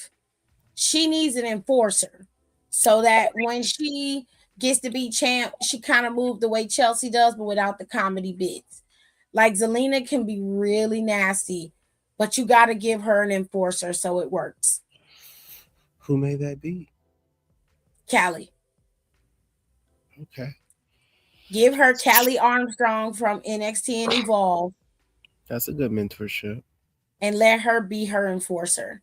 she needs an enforcer so that when she gets to be champ, she kind of moved the way Chelsea does, but without the comedy bits. Like Zelina can be really nasty, but you got to give her an enforcer so it works. Who made that beat? Callie. Okay. Give her Callie Armstrong from NXT and Evolve. That's a good mentorship. And let her be her enforcer.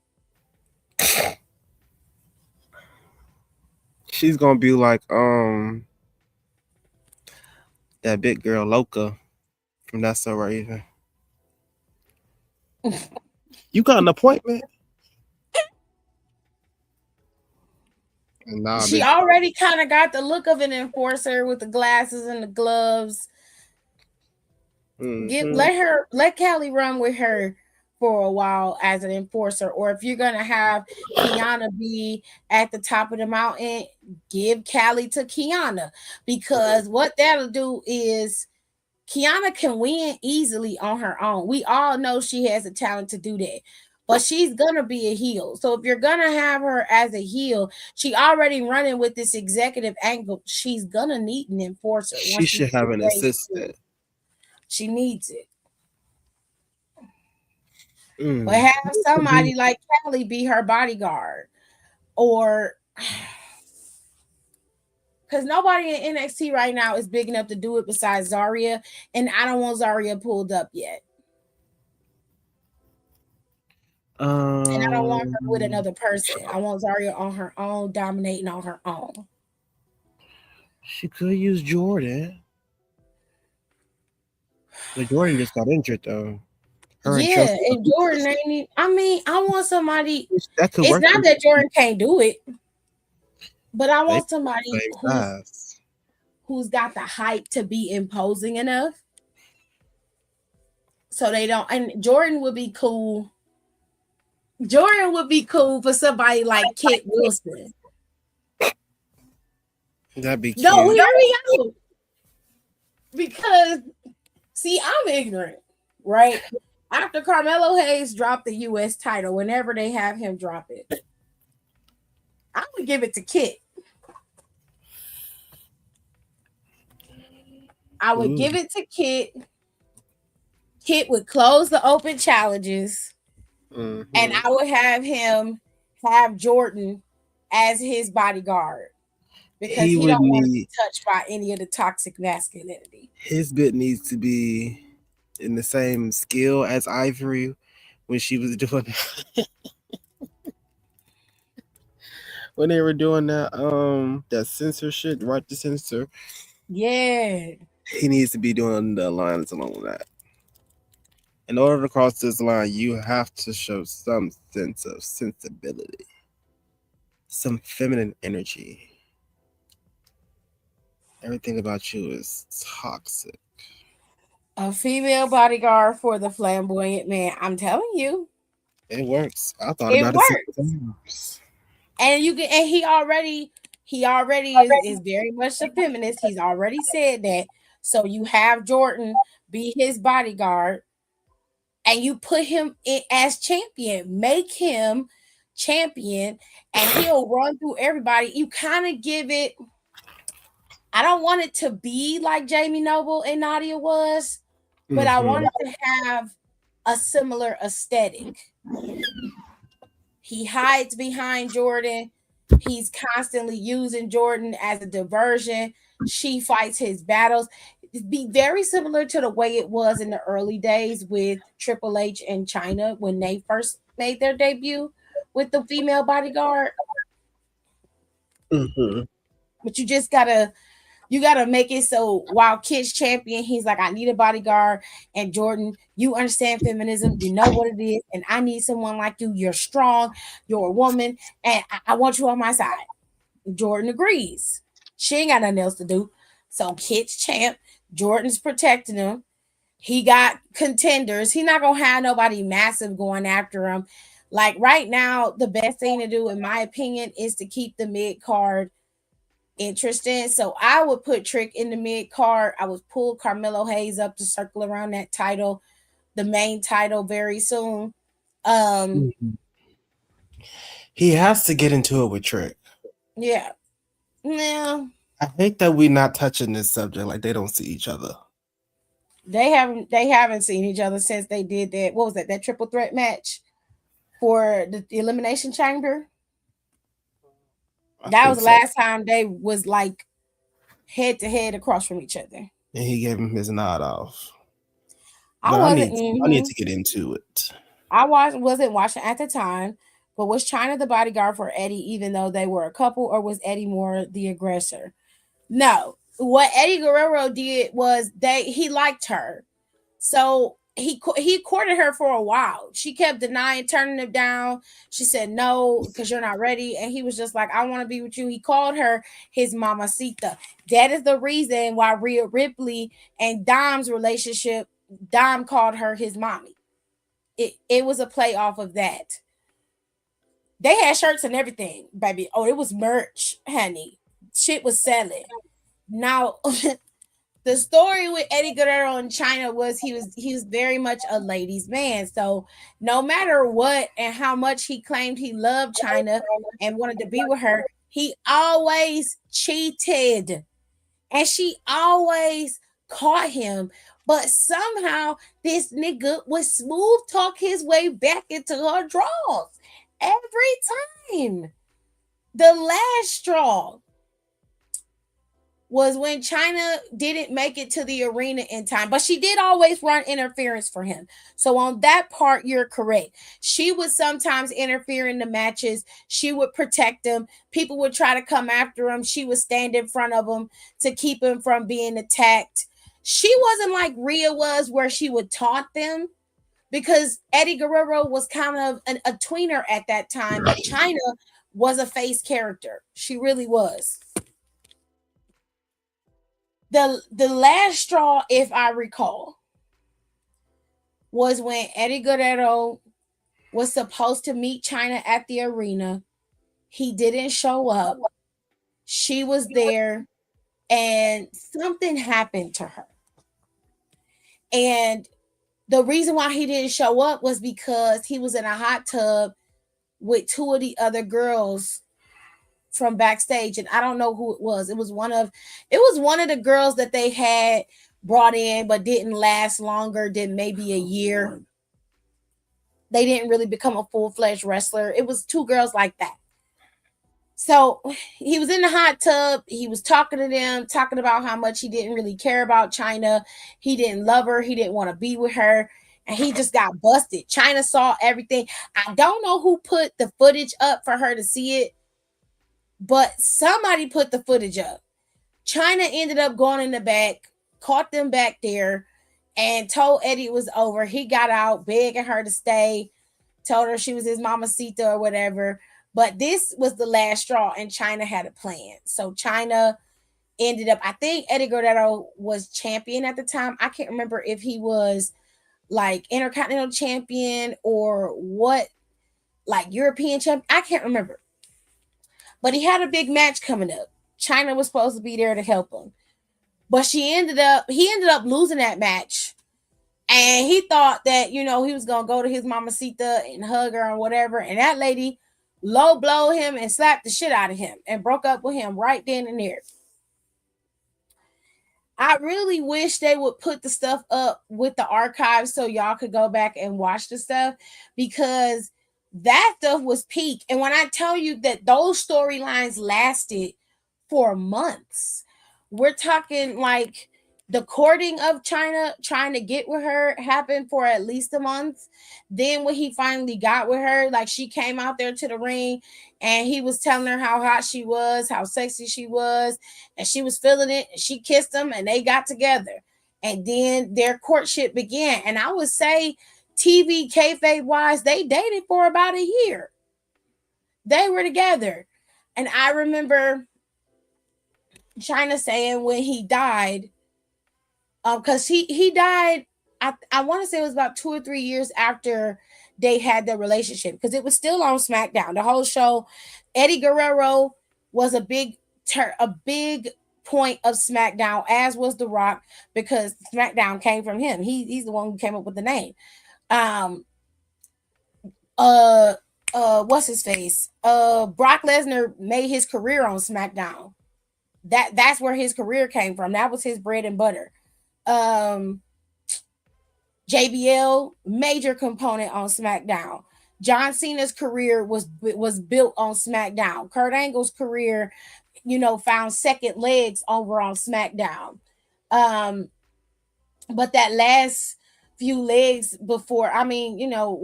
She's gonna be like that big girl Loca from That's So Raven. You got an appointment? Nah, She bitch. already kind of got the look of an enforcer with the glasses and the gloves. Let Callie run with her for a while as an enforcer, or if you're gonna have Kiana be at the top of the mountain, give Callie to Kiana, because what that'll do is Kiana can win easily on her own. We all know she has a talent to do that. But she's gonna be a heel. So if you're gonna have her as a heel, she already running with this executive angle. She's gonna need an enforcer She once she should have an assistant. she needs it. But Mm. have somebody like Kelly be her bodyguard, or because nobody in NXT right now is big enough to do it besides Zarya, and I don't want Zarya pulled up yet. And I don't want her with another person. I want Zarya on her own, dominating on her own. She could use Jordan. But Jordan just got injured though. Yeah, and Jordan ain't. I mean, I want somebody. That could It's work. not that Jordan can't do it, but I want somebody who's got the hype to be imposing enough, so they don't. And Jordan would be cool. Jordan would be cool for somebody like Kit Wilson. That'd be cute. No, hear me out. Because, see, I'm ignorant, right? After Carmelo Hayes dropped the U.S. title, whenever they have him drop it, I would give it to Kit. I would give it to Kit. Kit would close the open challenges, and I would have Jordan as his bodyguard, because he don't want to be touched by any of the toxic masculinity. His bit needs to be in the same skill as Ivory when she was doing when they were doing that censor shit, right to censor. Yeah. He needs to be doing the lines along with that. In order to cross this line, you have to show some sense of sensibility, some feminine energy. Everything about you is toxic. A female bodyguard for the flamboyant man. I'm telling you. It works. I thought about it 6 times. And you can, and he already is very much a feminist. He's already said that. So you have Jordan be his bodyguard, and you put him in as champion. Make him champion, and he'll run through everybody. You kind of give it. I don't want it to be like Jamie Noble and Nadia was, but I want it to have a similar aesthetic. He hides behind Jordan. He's constantly using Jordan as a diversion. She fights his battles. It'd be very similar to the way it was in the early days with Triple H and China when they first made their debut with the female bodyguard. But you just gotta make it so while Kid's champion, he's like, I need a bodyguard. And Jordan, you understand feminism, you know what it is, and I need someone like you. You're strong, you're a woman, and I want you on my side. Jordan agrees. She ain't got nothing else to do. So Kid's champ, Jordan's protecting him. He got contenders. He's not gonna have nobody massive going after him. Like right now, the best thing to do, in my opinion, is to keep the mid card interesting. So I would put Trick in the mid card. I would pull Carmelo Hayes up to circle around that title, the main title, very soon. He has to get into it with Trick. Yeah. I hate that we're not touching this subject. Like they don't see each other. They haven't seen each other since they did that. What was that? That triple threat match for the Elimination Chamber. That was the last time they was like head to head across from each other. And he gave him his nod off. I need to get into it. I wasn't watching at the time, but was China the bodyguard for Eddie, even though they were a couple, or was Eddie more the aggressor? No. What Eddie Guerrero did was he liked her. So he courted her for a while. She kept denying, turning him down. She said no because you're not ready, and he was just like, I want to be with you. He called her his mamacita. That is the reason why Rhea Ripley and Dom's relationship, Dom called her his mommy. It was a play off of that. They had shirts and everything, baby. Oh, it was merch, honey. Shit was selling. Now the story with Eddie Guerrero in China was he was very much a ladies' man. So no matter what and how much he claimed he loved China and wanted to be with her, he always cheated. And she always caught him. But somehow this nigga would smooth talk his way back into her drawers every time. The last straw was when China didn't make it to the arena in time, but she did always run interference for him. So on that part, you're correct. She would sometimes interfere in the matches. She would protect him. People would try to come after him. She would stand in front of him to keep him from being attacked. She wasn't like Rhea was, where she would taunt them, because Eddie Guerrero was kind of a tweener at that time, but China was a face character. She really was. The last straw, if I recall, was when Eddie Guerrero was supposed to meet China at the arena. He didn't show up. She was there, and something happened to her. And the reason why he didn't show up was because he was in a hot tub with two of the other girls from backstage, and I don't know who it was. It was one of the girls that they had brought in but didn't last longer than maybe a year. They didn't really become a full-fledged wrestler. It was two girls like that. So he was in the hot tub. He was talking to them, talking about how much he didn't really care about China. He didn't love her. He didn't want to be with her. And he just got busted. China saw everything. I don't know who put the footage up for her to see it, but somebody put the footage up. China ended up going in the back, caught them back there, and told Eddie it was over. He got out, begging her to stay, told her she was his mamacita or whatever. But this was the last straw, and China had a plan. So China ended up, I think Eddie Guerrero was champion at the time. I can't remember if he was like Intercontinental champion or what, like European champion. I can't remember. But he had a big match coming up. China was supposed to be there to help him. But he ended up losing that match. And he thought that, he was going to go to his mamacita and hug her or whatever. And that lady low blow him and slapped the shit out of him and broke up with him right then and there. I really wish they would put the stuff up with the archives so y'all could go back and watch the stuff, because that stuff was peak. And when I tell you that those storylines lasted for months, we're talking like the courting of China, trying to get with her, happened for at least a month. Then when he finally got with her, like she came out there to the ring and he was telling her how hot she was, how sexy she was, and she was feeling it. And she kissed him and they got together. And then their courtship began. And I would say TV kayfabe wise, they dated for about a year. They were together. And I remember China saying when he died, because he died, I want to say it was about 2 or 3 years after they had their relationship, because it was still on SmackDown. The whole show, Eddie Guerrero was a big point of SmackDown, as was The Rock, because SmackDown came from him. He's the one who came up with the name. What's his face? Brock Lesnar made his career on SmackDown. That's where his career came from. That was his bread and butter. JBL, major component on SmackDown. John Cena's career was built on SmackDown. Kurt Angle's career, found second legs over on SmackDown. But that last few legs before, Benoit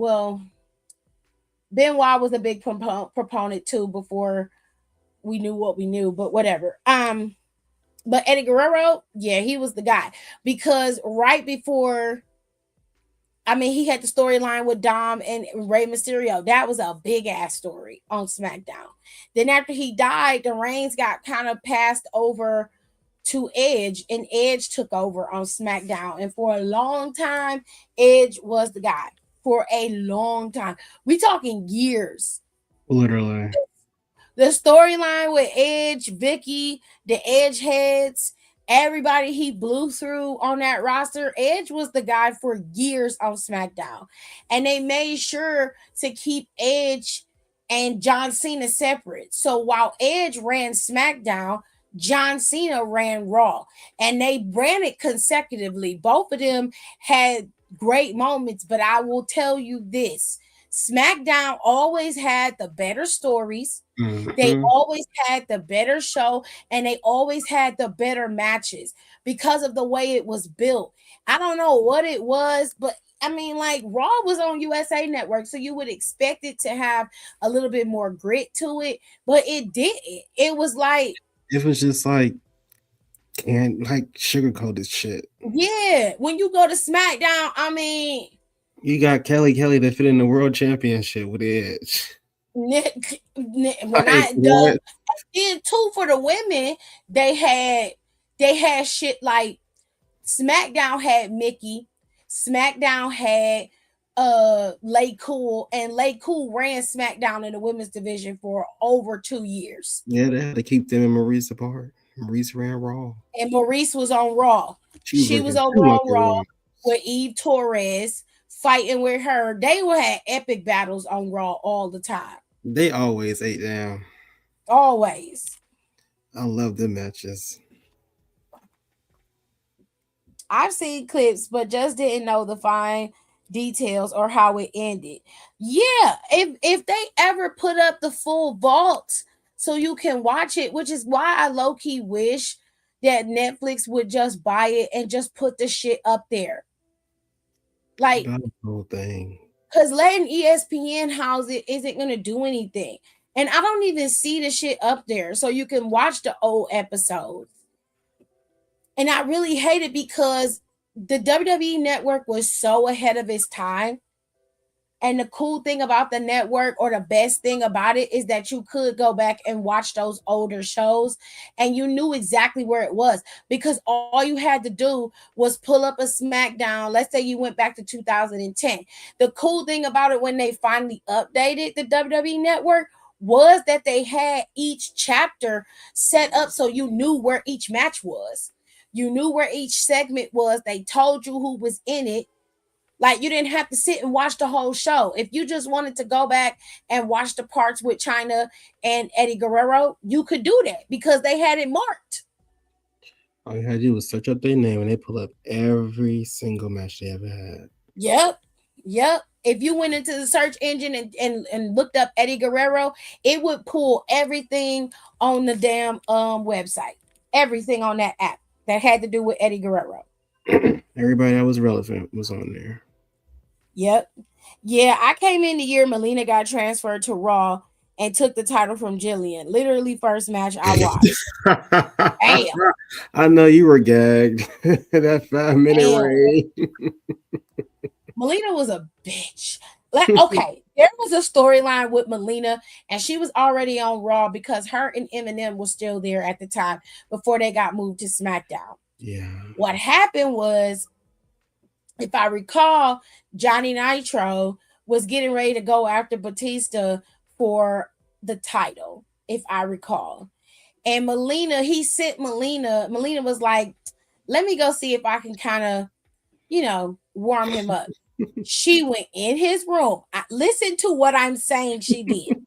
was a big proponent too before we knew what we knew, but whatever. But Eddie Guerrero, yeah, he was the guy, because right before I mean, he had the storyline with Dom and Rey Mysterio. That was a big ass story on SmackDown. Then after he died, the reins got kind of passed over to Edge, and Edge took over on SmackDown. And for a long time, Edge was the guy. For a long time, we talking years. Literally. The storyline with Edge, Vicky, the Edge heads, everybody he blew through on that roster, Edge was the guy for years on SmackDown. And they made sure to keep Edge and John Cena separate. So while Edge ran SmackDown, John Cena ran Raw. And they ran it consecutively. Both of them had great moments, but I will tell you this. SmackDown always had the better stories. They always had the better show, and they always had the better matches because of the way it was built. I don't know what it was, but I mean, like Raw was on USA Network, so you would expect it to have a little bit more grit to it, but it didn't. It was like It was just like and like sugarcoated shit. yeah, when you go to SmackDown, I mean, You got Kelly that fit in the world championship with Edge. when Like, I what? then too for the women, they had shit like SmackDown had Mickey, SmackDown had Lay Cool, and Lay Cool ran SmackDown in the women's division for over 2 years. Yeah, they had to keep them and Maurice apart. Maurice ran Raw. And Maurice was on Raw. She was on Raw with Eve Torres fighting with her. They would have epic battles on Raw all the time. They always ate down. Always. I love the matches. I've seen clips, but just didn't know the fine details or how it ended. Yeah, if they ever put up the full vault so you can watch it, which is why I low key wish that Netflix would just buy it and just put the shit up there. Like the whole thing. Because letting ESPN house it isn't gonna do anything. And I don't even see the shit up there so you can watch the old episodes. And I really hate it because the WWE network was so ahead of its time. And the cool thing about the network, or the best thing about it, is that you could go back and watch those older shows and you knew exactly where it was, because all you had to do was pull up a SmackDown. Let's say you went back to 2010. The cool thing about it when they finally updated the WWE network was that they had each chapter set up so you knew where each match was. You knew where each segment was. They told you who was in it. Like, you didn't have to sit and watch the whole show. If you just wanted to go back and watch the parts with China and Eddie Guerrero, you could do that because they had it marked. All you had to do was search up their name and they pull up every single match they ever had. Yep. If you went into the search engine and looked up Eddie Guerrero, it would pull everything on the damn website. Everything on that app that had to do with Eddie Guerrero. Everybody that was relevant was on there. Yep. Yeah, I came in the year Melina got transferred to Raw and took the title from Jillian. Literally first match I watched. Damn. I know you were gagged. That 5-minute reign. Melina was a bitch. Like, okay, there was a storyline with Melina, and she was already on Raw because her and Eminem was still there at the time before they got moved to SmackDown. Yeah. What happened was, if I recall, Johnny Nitro was getting ready to go after Batista for the title, if I recall. And Melina, he sent Melina. Melina was like, let me go see if I can kind of, warm him up. She went in his room. Listen to what I'm saying she did.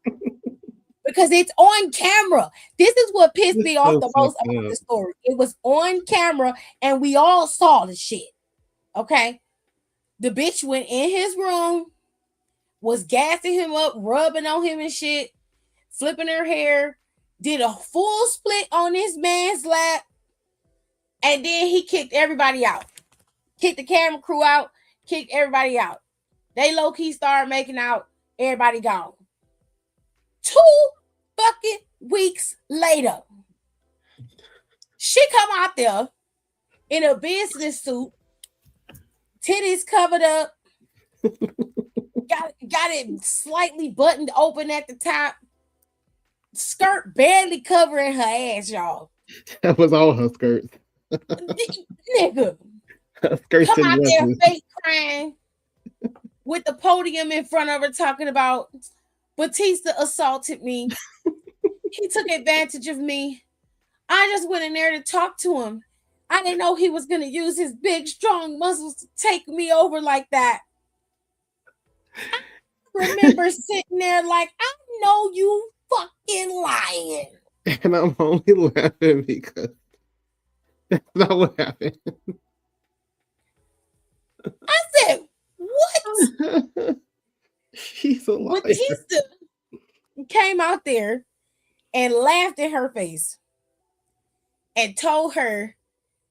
Because it's on camera. This is what pissed me off the most about the story. It was on camera and we all saw the shit. Okay? The bitch went in his room, was gassing him up, rubbing on him and shit, flipping her hair, did a full split on this man's lap, and then he kicked everybody out. Kicked the camera crew out, kicked everybody out. They low-key started making out, everybody gone. 2 fucking weeks later, she come out there in a business suit, titties covered up, got it slightly buttoned open at the top. Skirt barely covering her ass, y'all. That was all her skirts. Nigga, Skirts come and out there dresses. fake crying with the podium in front of her talking about Batista assaulted me. He took advantage of me. I just went in there to talk to him. I didn't know he was going to use his big, strong muscles to take me over like that. I remember sitting there like, I know you fucking lying. And I'm only laughing because that's not what happened. I said, what? She's a liar. Batista came out there and laughed in her face and told her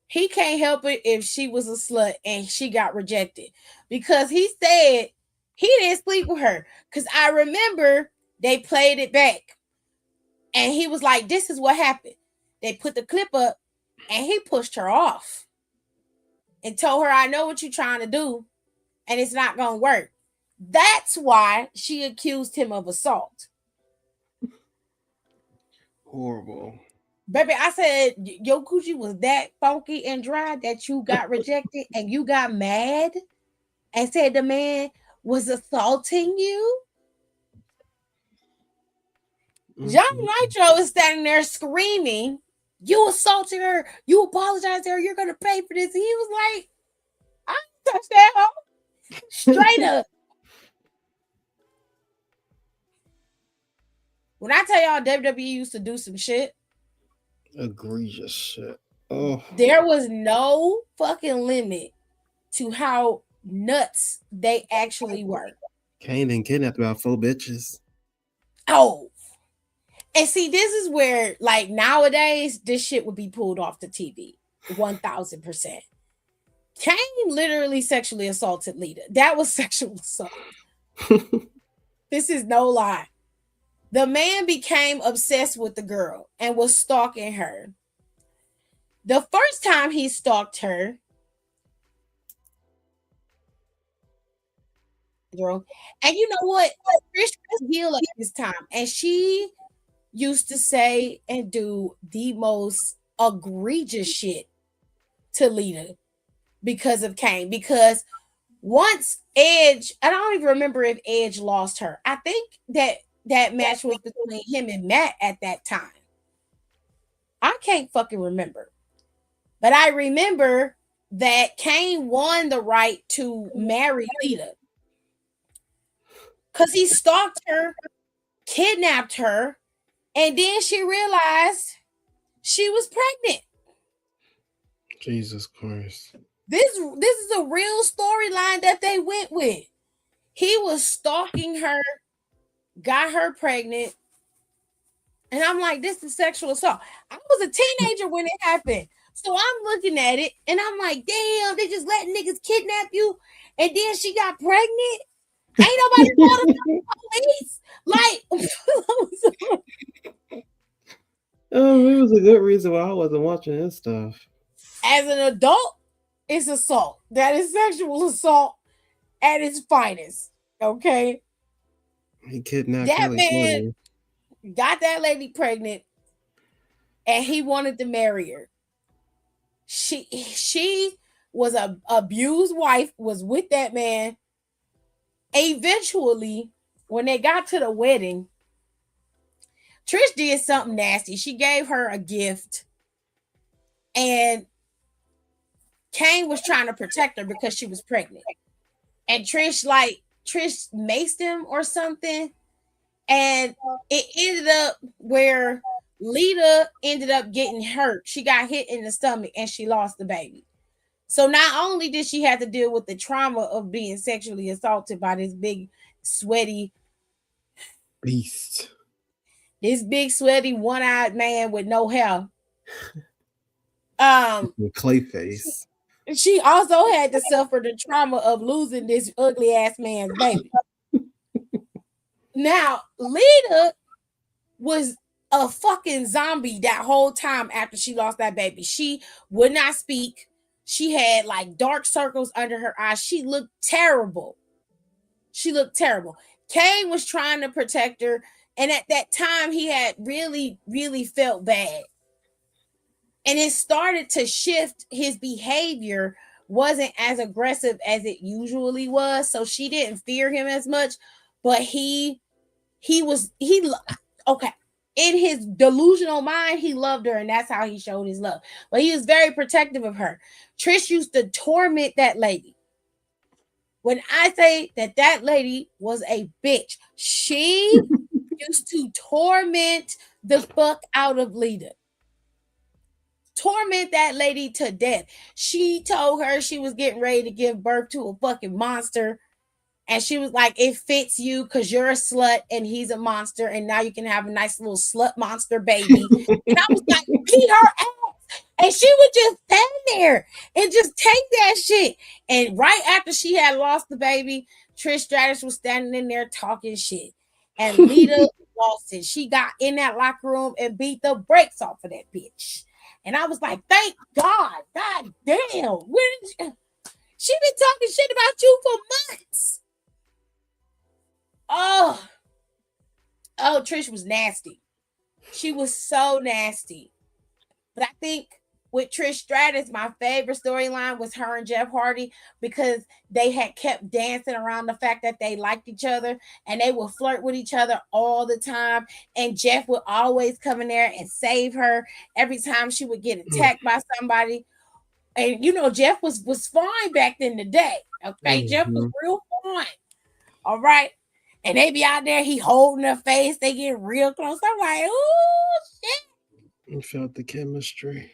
he can't help it if she was a slut and she got rejected, because he said he didn't sleep with her. Because I remember they played it back and he was like, this is what happened. They put the clip up and he pushed her off and told her, I know what you're trying to do and it's not going to work. That's why she accused him of assault. Horrible. Baby, I said your coochie was that funky and dry that you got rejected and you got mad and said the man was assaulting you. John Nitro is standing there screaming, you assaulted her, you apologized to her, you're gonna pay for this. And he was like, I didn't touch that hoe. Straight up. When I tell y'all WWE used to do some shit, Egregious shit. Oh, there was no fucking limit to how nuts they actually were. Kane and kidnapped about 4 bitches. Oh. And see, this is where, like, nowadays, this shit would be pulled off the TV. 1000%. Kane literally sexually assaulted Lita. That was sexual assault. This is no lie. The man became obsessed with the girl and was stalking her. The first time he stalked her, and you know what? Trish was healed at this time, and she used to say and do the most egregious shit to Lita because of Kane. Because once Edge, I don't even remember if Edge lost her. I think that match was between him and Matt at that time. I can't fucking remember. But I remember that Kane won the right to marry Lita. Because he stalked her, kidnapped her, and then she realized she was pregnant. Jesus Christ. This is a real storyline that they went with. He was stalking her, got her pregnant, and I'm like, this is sexual assault. I was a teenager when it happened. So I'm looking at it, and I'm like, damn, they just let niggas kidnap you, and then she got pregnant? Ain't nobody called the police. Like, oh, it was a good reason why I wasn't watching this stuff. As an adult, it's assault. That is sexual assault at its finest. Okay. He kidnapped that Kelly man got that lady pregnant, and he wanted to marry her. She was a abused wife, was with that man. Eventually, when they got to the wedding, Trish did something nasty. She gave her a gift, and Kane was trying to protect her because she was pregnant. And Trish maced him or something. And it ended up where Lita ended up getting hurt. She got hit in the stomach and she lost the baby. So not only did she have to deal with the trauma of being sexually assaulted by this big, sweaty beast, this big, sweaty, one-eyed man with no hair. Clayface. She also had to suffer the trauma of losing this ugly ass man's baby. Now, Lita was a fucking zombie that whole time after she lost that baby. She would not speak. She had like dark circles under her eyes. She looked terrible. She looked terrible. Kane was trying to protect her, and at that time he had really, really felt bad. And it started to shift. His behavior wasn't as aggressive as it usually was, so she didn't fear him as much. But he okay. In his delusional mind, he loved her, and that's how he showed his love. But he was very protective of her. Trish used to torment that lady. When I say that lady was a bitch, she used to torment the fuck out of Lita. Torment that lady to death. She told her she was getting ready to give birth to a fucking monster. And she was like, it fits you because you're a slut and he's a monster. And now you can have a nice little slut monster baby. And I was like, beat her ass. And she would just stand there and just take that shit. And right after she had lost the baby, Trish Stratus was standing in there talking shit. And Lita lost it. She got in that locker room and beat the brakes off of that bitch. And I was like, thank God. God damn. She been talking shit about you for months. Oh, Trish was nasty. She was so nasty. But I think with Trish Stratus, my favorite storyline was her and Jeff Hardy because they had kept dancing around the fact that they liked each other and they would flirt with each other all the time. And Jeff would always come in there and save her every time she would get attacked by somebody. And you know, Jeff was fine back in the day. Okay, Jeff was real fine. All right. And they be out there, he holding her face, they get real close. I'm like, oh shit. You felt the chemistry.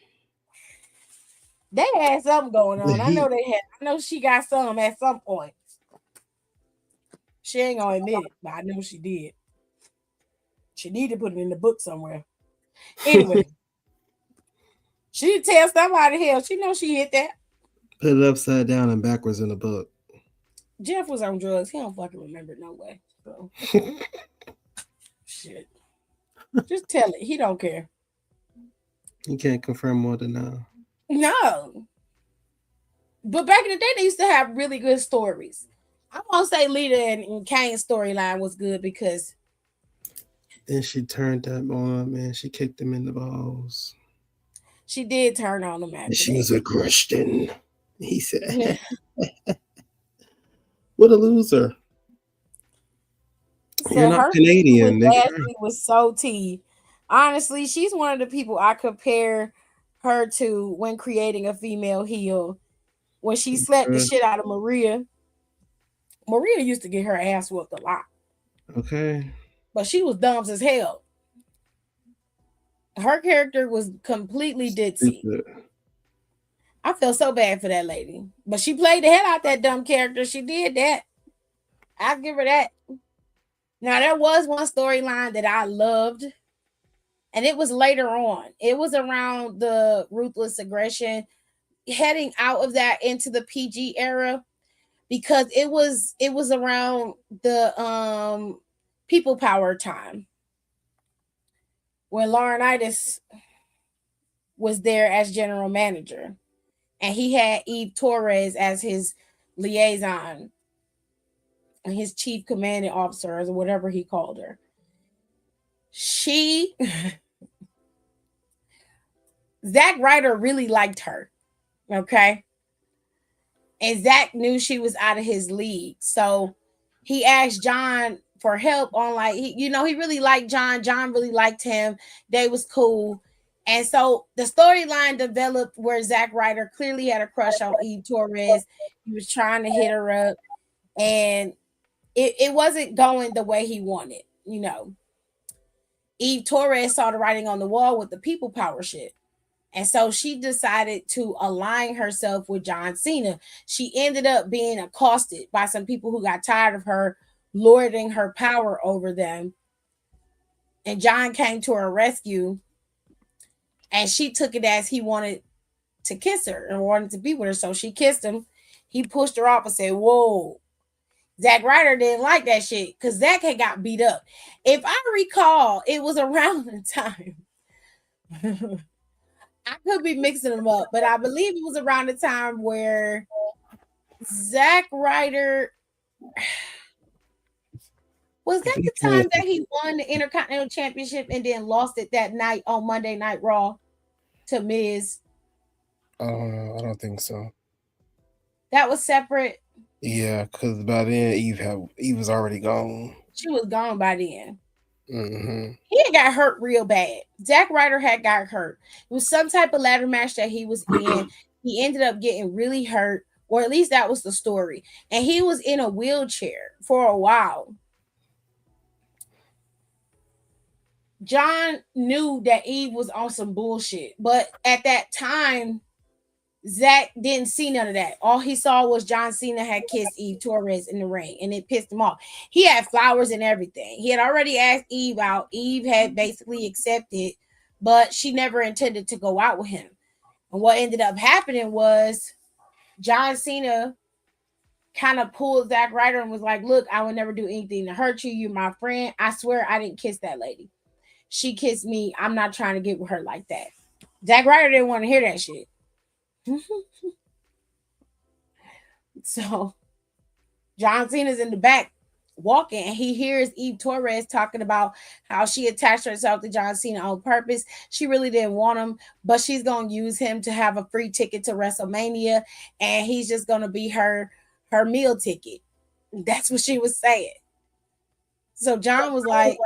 They had something going on. I know they had. I know she got some at some point. She ain't gonna admit it, but I know she did. She need to put it in the book somewhere. Anyway, she tell somebody hell. She know she hit that. Put it upside down and backwards in the book. Jeff was on drugs. He don't fucking remember it no way. So. Shit. Just tell it. He don't care. You can't confirm more than now. No. But back in the day, they used to have really good stories. I won't say Lita and Kane's storyline was good because then she turned that on, man. She kicked him in the balls. She did turn on him after she was a Christian. He said, what a loser. So you're not Canadian. Ashley was so tea. Honestly, she's one of the people I compare her to when creating a female heel. When she slapped the shit out of Maria. Maria used to get her ass whooped a lot. Okay. But she was dumb as hell. Her character was completely ditzy. I feel so bad for that lady. But she played the hell out that dumb character. She did that. I'll give her that. Now, there was one storyline that I loved. And it was later on. It was around the Ruthless Aggression, heading out of that into the PG era. Because it was around the People Power time. When Laurinaitis was there as general manager. And he had Eve Torres as his liaison. And his chief commanding officer, or whatever he called her. Zack Ryder really liked her. Okay. And Zack knew she was out of his league. So he asked John for help on he really liked John. John really liked him. They was cool. And so the storyline developed where Zack Ryder clearly had a crush on Eve Torres. He was trying to hit her up. And it wasn't going the way he wanted, Eve Torres saw the writing on the wall with the people power shit. And so she decided to align herself with John Cena. She ended up being accosted by some people who got tired of her lording her power over them. And John came to her rescue. And she took it as he wanted to kiss her and wanted to be with her. So she kissed him. He pushed her off and said, whoa. Zack Ryder didn't like that shit because Zack had got beat up. If I recall, it was around the time. I could be mixing them up, but I believe it was around the time where Zack Ryder Was that the time that he won the Intercontinental Championship and then lost it that night on Monday Night Raw to Miz? I don't think so. That was separate. Yeah, because by then Eve was already gone. She was gone by then. Mm-hmm. He had got hurt real bad. Zack Ryder had got hurt. It was some type of ladder match that he was in. He ended up getting really hurt, or at least that was the story. And he was in a wheelchair for a while. John knew that Eve was on some bullshit, but at that time, Zach didn't see none of that. All he saw was John Cena had kissed Eve Torres in the ring, and it pissed him off. He had flowers and everything. He had already asked Eve out. Eve had basically accepted, but she never intended to go out with him. And what ended up happening was John Cena kind of pulled Zack Ryder and was like, look, I would never do anything to hurt you. You're my friend. I swear I didn't kiss that lady. She kissed me. I'm not trying to get with her like that. Zack Ryder didn't want to hear that shit. So John Cena's in the back walking, and he hears Eve Torres talking about how she attached herself to John Cena on purpose. She really didn't want him, but she's going to use him to have a free ticket to WrestleMania, and he's just going to be her meal ticket. That's what she was saying. So John was like,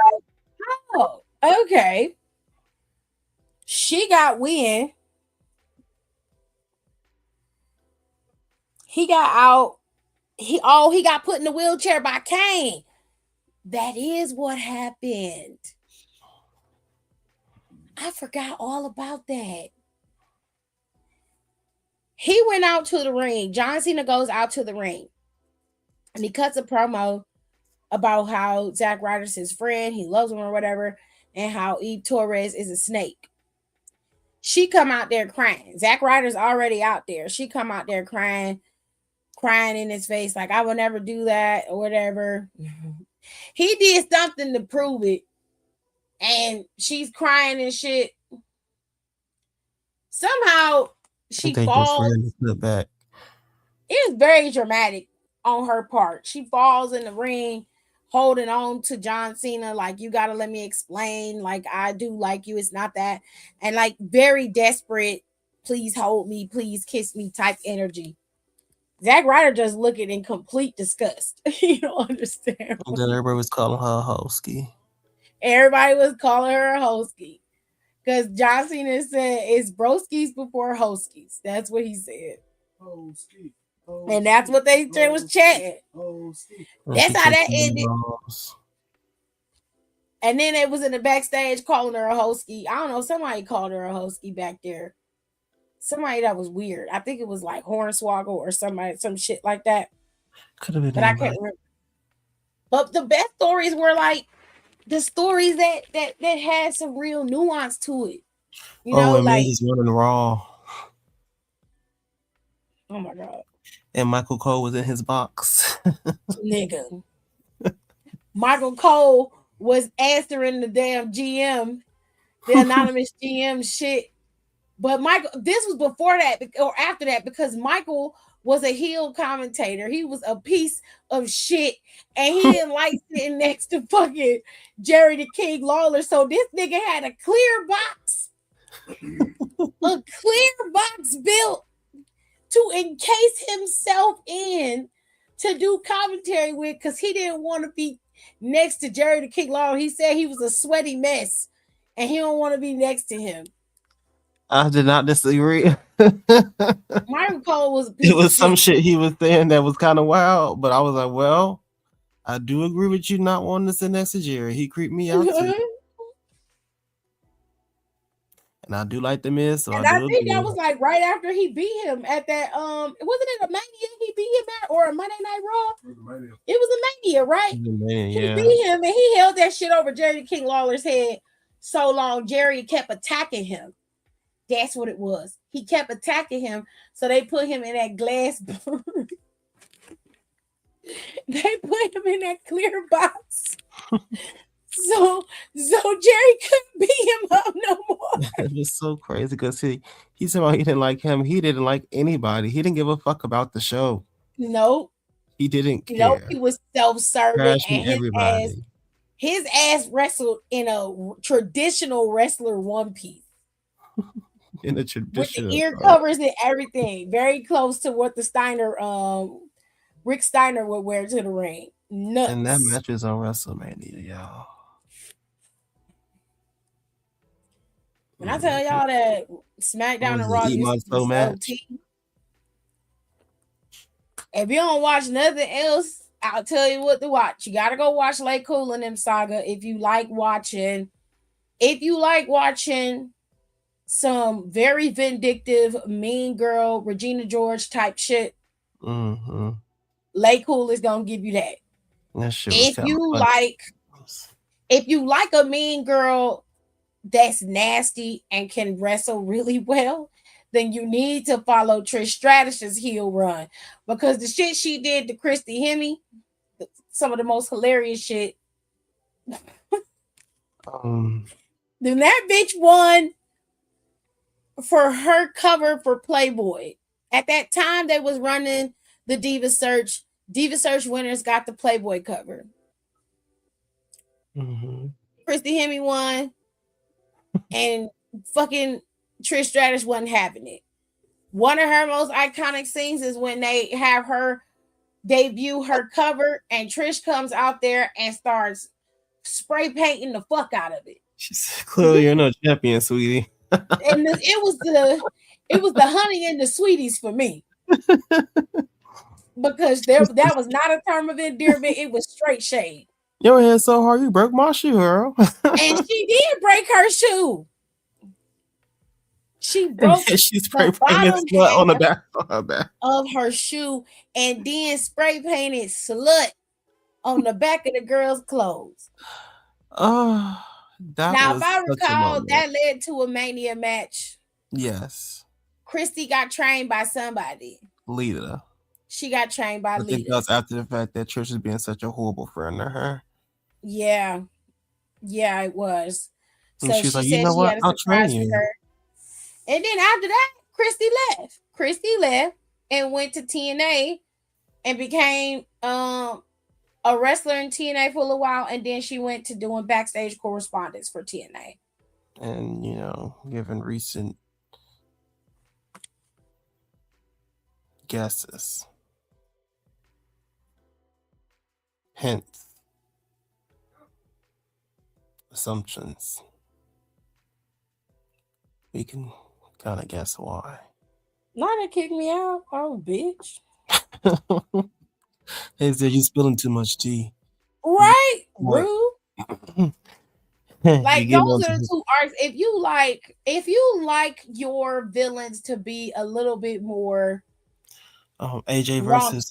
oh, okay. She got wind. He got out. He got put in the wheelchair by Kane. That is what happened. I forgot all about that. He went out to the ring. John Cena goes out to the ring. And he cuts a promo about how Zack Ryder's his friend. He loves him or whatever. And how Eve Torres is a snake. She come out there crying. Zack Ryder's already out there. She come out there crying in his face like, I will never do that or whatever. He did something to prove it. And she's crying and shit. Somehow she falls. Back. It was very dramatic on her part. She falls in the ring holding on to John Cena like, you got to let me explain. Like, I do like you. It's not that. And like very desperate, please hold me, please kiss me type energy. Zack Ryder just looking in complete disgust. You don't understand. And then everybody was calling her a hosky. Everybody was calling her a hosky. Because John Cena said it's broskies before hoskies. That's what he said. Hosky. And that's what they was chatting. That's how that ended. And then it was in the backstage calling her a hosky. I don't know. Somebody called her a hosky back there. Somebody that was weird. I think it was like Hornswoggle or somebody, some shit like that. Could have been. But I can't remember. But the best stories were like the stories that had some real nuance to it. You know, like he's running Raw. Oh my god. And Michael Cole was in his box. Nigga. Michael Cole was answering the damn GM, the anonymous GM shit. But Michael, this was before that or after that, because Michael was a heel commentator. He was a piece of shit, and he didn't like sitting next to fucking Jerry the King Lawler. So this nigga had a clear box built to encase himself in to do commentary with, because he didn't want to be next to Jerry the King Lawler. He said he was a sweaty mess, and he don't want to be next to him. I did not disagree. Michael Cole was. It was some shit he was saying that was kind of wild, but I was like, well, I do agree with you not wanting to sit next to Jerry. He creeped me out too. And I do like the Miz, so and I think that was like right after he beat him at that. Wasn't it a Mania he beat him at, or a Monday Night Raw? It was a Mania, right? He beat him, and he held that shit over Jerry the King Lawler's head so long. Jerry kept attacking him. That's what it was. He kept attacking him, so they put him in that glass. They put him in that clear box. So Jerry couldn't beat him up no more. It was so crazy because he said he didn't like him. He didn't like anybody. He didn't give a fuck about the show. Nope. He didn't You know, care. he was self-serving, and Trashing everybody. his ass wrestled in a traditional wrestler one piece In a with the traditional. ear covers and everything, very close to what the Rick Steiner would wear to the ring. Nuts. And that match is on WrestleMania, y'all. When I tell y'all that SmackDown and Raw Eat used My to be Soul so match. tea. If you don't watch nothing else, I'll tell you what to watch. You gotta go watch Lake Cool and them saga if you like watching. If you like watching some very vindictive, mean girl, Regina George type shit, Mm-hmm. Lake Cool is gonna give you that. That shit was kind of funny. If you like a mean girl that's nasty and can wrestle really well, then you need to follow Trish Stratus's heel run, because the shit she did to Christy Hemme, some of the most hilarious shit. Then that bitch won for her cover for Playboy. At that time, they was running the Diva Search. Diva Search winners got the Playboy cover. Mm-hmm. Christy Hemme won, and fucking Trish Stratus wasn't having it. One of her most iconic scenes is when they have her debut her cover, and Trish comes out there and starts spray painting the fuck out of it. She said, "Clearly, you're no champion, sweetie." And it was the honey and the sweeties for me, because that was not a term of endearment. It was straight shade. Your head so hard you broke my shoe, girl. And she did break her shoe. She broke she spray the bottom slut on the back of her back of her shoe, and then spray painted slut on the back of the girl's clothes. Oh, now, if I recall, that led to a Mania match. Yes. Christy got trained by somebody. Lita. She got trained by Lita. I think that's after the fact that Trish is being such a horrible friend to her. Yeah. Yeah, it was. And so she was she like, said you know she what? had a I'll surprise train for you. her. And then after that, Christy left. Christy left and went to TNA and became a wrestler in TNA for a while, and then she went to doing backstage correspondence for TNA. And, given recent guesses, hints, assumptions, we can kind of guess why. Not to kick me out. Oh, bitch. They said you're spilling too much tea. Right? Rude. Like, those are the two arcs. If you like your villains to be a little bit more AJ versus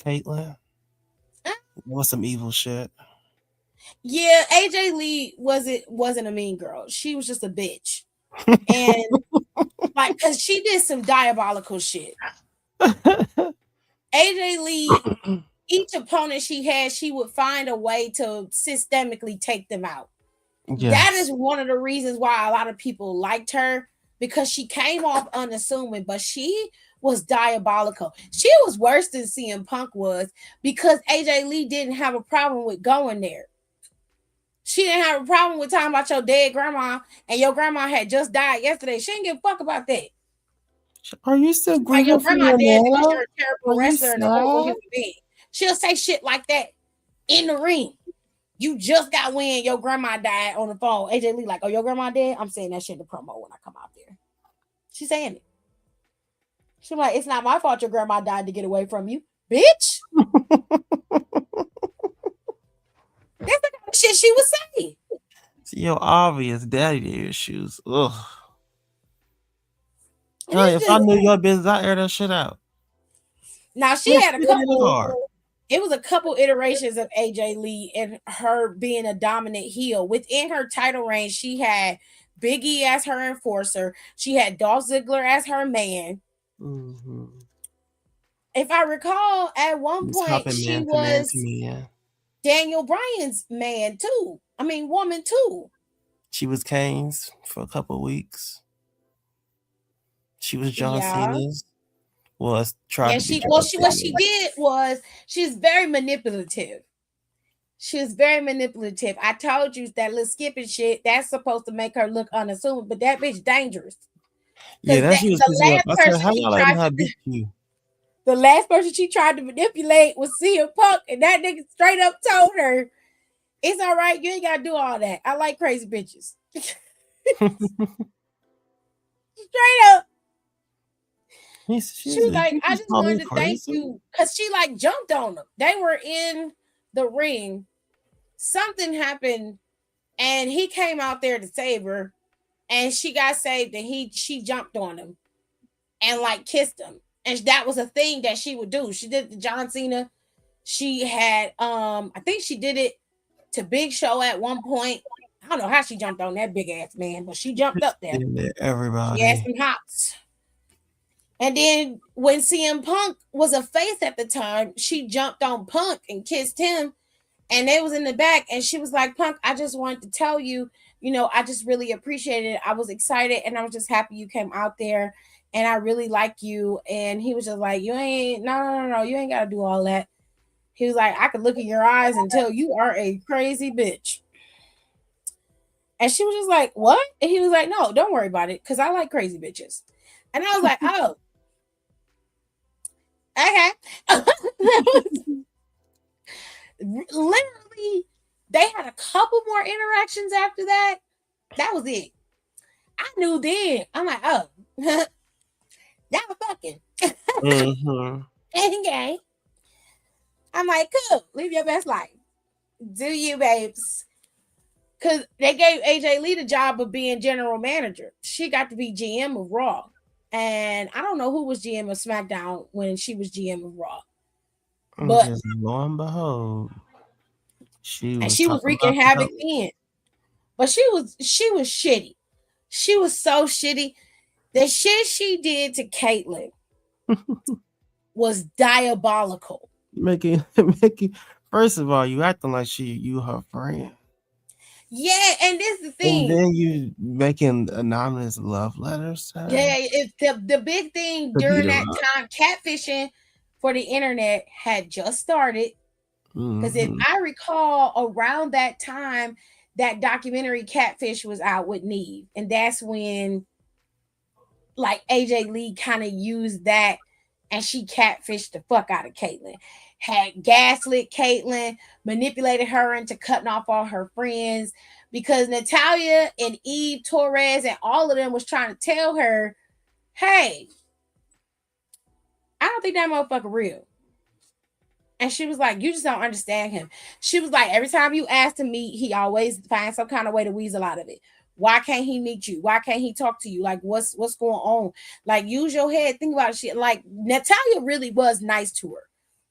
Caitlyn. That was some evil shit. Yeah, AJ Lee wasn't a mean girl. She was just a bitch. And like, cause she did some diabolical shit. AJ Lee, each opponent she had, she would find a way to systemically take them out. Yes. That is one of the reasons why a lot of people liked her, because she came off unassuming, but she was diabolical. She was worse than CM Punk was, because AJ Lee didn't have a problem with going there. She didn't have a problem with talking about your dead grandma, and your grandma had just died yesterday. She didn't give a fuck about that. Are you still grieving your for grandma your dead mama? because you're a terrible wrestler and a horrible human being. She'll say shit like that in the ring. You just got wind your grandma died on the phone. AJ Lee like, oh, your grandma dead? I'm saying that shit in the promo when I come out there. She's saying it. She's like, it's not my fault your grandma died to get away from you, bitch. That's the kind of shit she was saying. See your obvious daddy issues. Ugh. Honey, if I knew your business, I'd air that shit out. Now, she had a couple. It was a couple iterations of AJ Lee and her being a dominant heel. Within her title reign, she had Big E as her enforcer. She had Dolph Ziggler as her man. Mm-hmm. If I recall, at one point, she was Daniel Bryan's man too. I mean, woman too. She was Kane's for a couple of weeks. She was John Cena's was tried to be. What she did was she's very manipulative. She was very manipulative. I told you that little skipping shit that's supposed to make her look unassuming, but that bitch dangerous. Yeah, that she was pissing up. I said, how y'all letting her beat you? The last person she tried to manipulate was CM Punk, and that nigga straight up told her, "It's all right. You ain't gotta do all that. I like crazy bitches." Straight up. She was like, "I just wanted to thank you," because she like jumped on them. They were in the ring. Something happened, and he came out there to save her, and she got saved, and she jumped on him and like kissed him. And that was a thing that she would do. She did it to John Cena. She had I think she did it to Big Show at one point. I don't know how she jumped on that big ass man, but she jumped up there. Everybody. She had some hops. And then when CM Punk was a face at the time, she jumped on Punk and kissed him. And they was in the back, and she was like, "Punk, I just wanted to tell you, I just really appreciated it. I was excited, and I was just happy you came out there, and I really like you." And he was just like, "You ain't, no, you ain't got to do all that." He was like, "I could look in your eyes and tell you are a crazy bitch." And she was just like, "What?" And he was like, "No, don't worry about it, because I like crazy bitches." And I was like, "Oh, okay." Literally, they had a couple more interactions after that. That was it. I knew then. I'm like, oh, y'all fucking. Okay. I'm like, cool. Live your best life. Do you, babes? Because they gave AJ Lee the job of being general manager. She got to be GM of Raw. And I don't know who was GM of SmackDown when she was GM of Raw. But just lo and behold, she was wreaking havoc then. But she was shitty. She was so shitty. The shit she did to Caitlyn was diabolical. Making first of all, you acting like you her friend. Yeah, and this is the thing. And then you making anonymous love letters. Yeah, it's the big thing during that time. Catfishing for the internet had just started. Because if I recall, around that time, that documentary Catfish was out with Neve, and that's when like AJ Lee kind of used that, and she catfished the fuck out of Caitlyn. Had gaslit Caitlyn, manipulated her into cutting off all her friends, because Natalya and Eve Torres and all of them was trying to tell her, "Hey, I don't think that motherfucker real." And she was like, "You just don't understand him." She was like, "Every time you ask to meet, he always finds some kind of way to weasel out of it. Why can't he meet you? Why can't he talk to you? Like, what's going on? Like, use your head. Think about shit." Like, Natalya really was nice to her.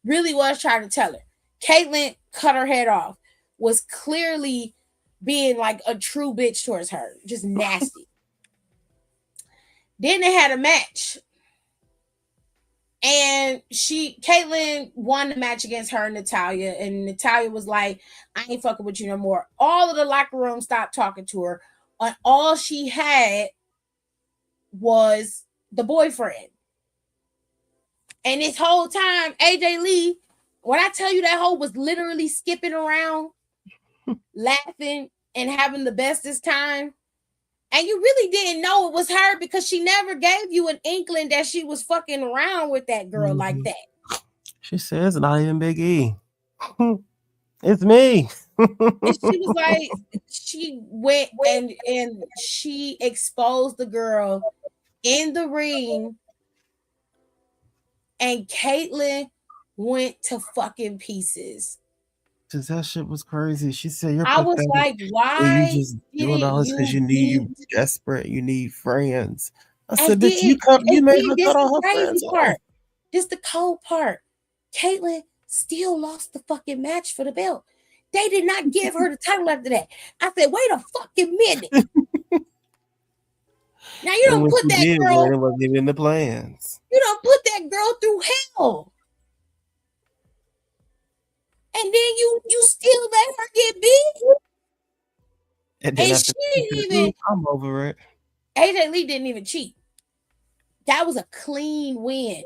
Really was trying to tell her. Caitlyn cut her head off. Was clearly being like a true bitch towards her. Just nasty. Then they had a match. And Caitlyn won the match against her and Natalya. And Natalya was like, "I ain't fucking with you no more." All of the locker room stopped talking to her. And all she had was the boyfriend. And this whole time, AJ Lee, when I tell you that hoe was literally skipping around, laughing, and having the bestest time. And you really didn't know it was her because she never gave you an inkling that she was fucking around with that girl like that. She says, "Not even Big E. It's me." And she was like, she went and she exposed the girl in the ring. And Caitlyn went to fucking pieces. That shit was crazy. She said, "You're I was like, why? You just doing all this because you desperate. You need friends." I said, "Bitch, you made her cut all her friends part. This the cold part. Caitlyn still lost the fucking match for the belt. They did not give her the title after that. I said, wait a fucking minute. Now you don't put that girl. It wasn't even in the plans. You don't put that girl through hell. And then you still let her get beat. And she didn't even. I'm over it. AJ Lee didn't even cheat. That was a clean win.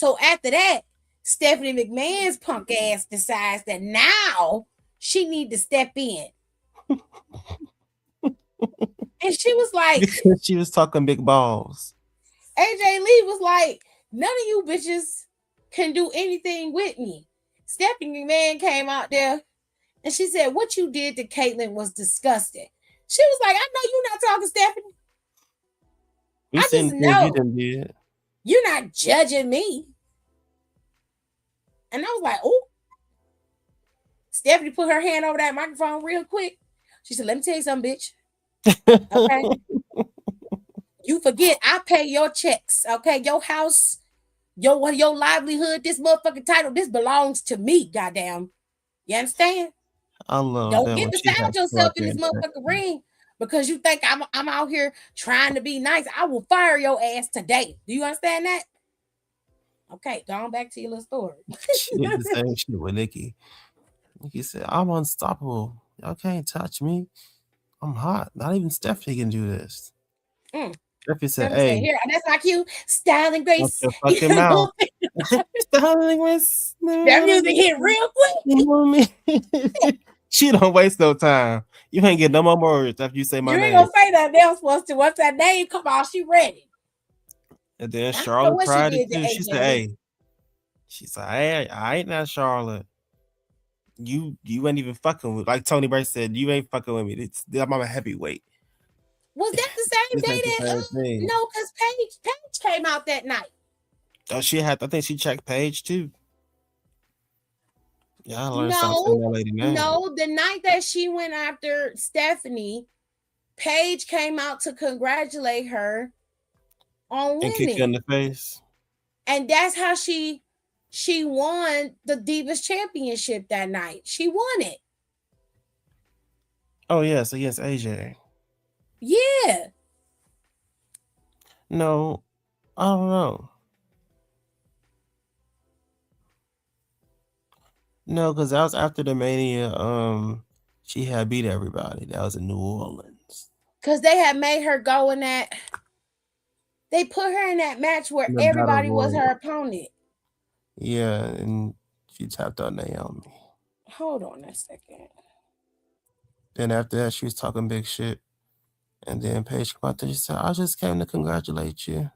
So after that, Stephanie McMahon's punk ass decides that now she need to step in. And she was like, because she was talking big balls. AJ Lee was like, none of you bitches can do anything with me. Stephanie McMahon came out there and she said, what you did to Caitlyn was disgusting. She was like, I know you're not talking, Stephanie. You I seen just the things you know done did. you're not judging me. And I was like, oh. Stephanie put her hand over that microphone real quick. She said, let me tell you something, bitch. Okay. You forget I pay your checks. Okay. Your house, your livelihood, this motherfucking title, this belongs to me, goddamn. You understand? I love Don't that get when she beside had yourself in this fucking motherfucking ring because you think I'm out here trying to be nice. I will fire your ass today. Do you understand that? Okay, going back to your little story. She did the same shit with Nikki. Nikki said, I'm unstoppable. Y'all can't touch me. I'm hot. Not even Stephanie can do this. Stephanie said, Stephanie said, hey, here, that's not cute. Style and watch grace. your fucking mouth. Styling with That music hit real quick. She don't waste no time. You ain't get no more words after you say my You ain't name. gonna say nothing else once that name come out, she ready. And then I don't know Charlotte what she tried it did to too. She AJ said, Lee. hey. She said, hey, I ain't not Charlotte. You ain't even fucking with, like Tony Bray said, you ain't fucking with me. I'm a heavyweight. Was that the same This day ain't the that same thing. no, because Paige came out that night. Oh, I think she checked Paige too. Yeah, I learned something from that lady now. No, the night that she went after Stephanie, Paige came out to congratulate her on winning. And kick her in the face. And that's how she won the Divas Championship that night. She won it. Oh, yes, against AJ. Yeah. No, I don't know. No, because that was after the Mania. She had beat everybody. That was in New Orleans. Because they had made her go in that. They put her in that match where everybody was her opponent. Yeah, and she tapped on Naomi. Hold on a second. Then after that, she was talking big shit. And then Paige came out there. She said, I just came to congratulate you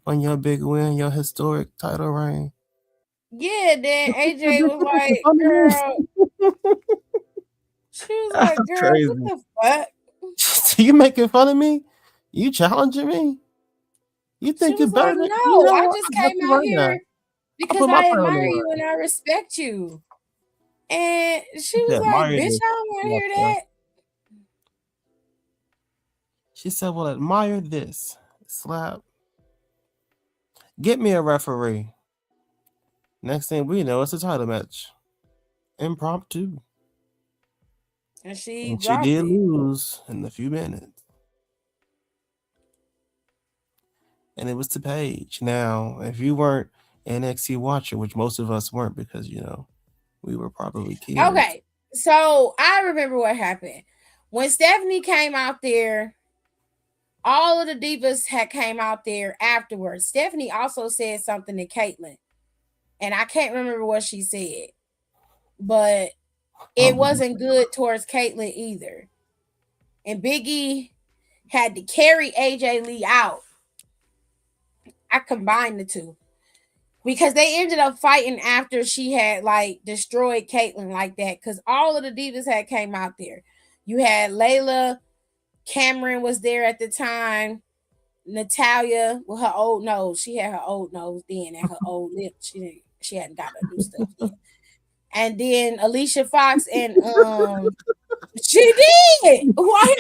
on your big win, your historic title reign. Yeah, then AJ was like, girl. She was like, girl, crazy. what the fuck? You making fun of me? You challenging me? You think you're better than no, I just came out here because I admire you and I respect you. And she was like, bitch, I don't want to hear that. She said, well, admire this. Slap. Get me a referee. Next thing we know, it's a title match. Impromptu. And she did lose in a few minutes. And it was to Paige. Now, if you weren't an NXT watcher, which most of us weren't because, we were probably kids. Okay, so I remember what happened. When Stephanie came out there, all of the divas had came out there afterwards. Stephanie also said something to Caitlyn. And I can't remember what she said. But it wasn't good towards Caitlyn either. And Big E had to carry AJ Lee out. I combined the two. Because they ended up fighting after she had destroyed Caitlyn like that. Because all of the divas had came out there. You had Layla, Cameron was there at the time. Natalia with her old nose. She had her old nose then and her old lip. She hadn't got her new stuff yet. And then Alicia Fox and she did. Why?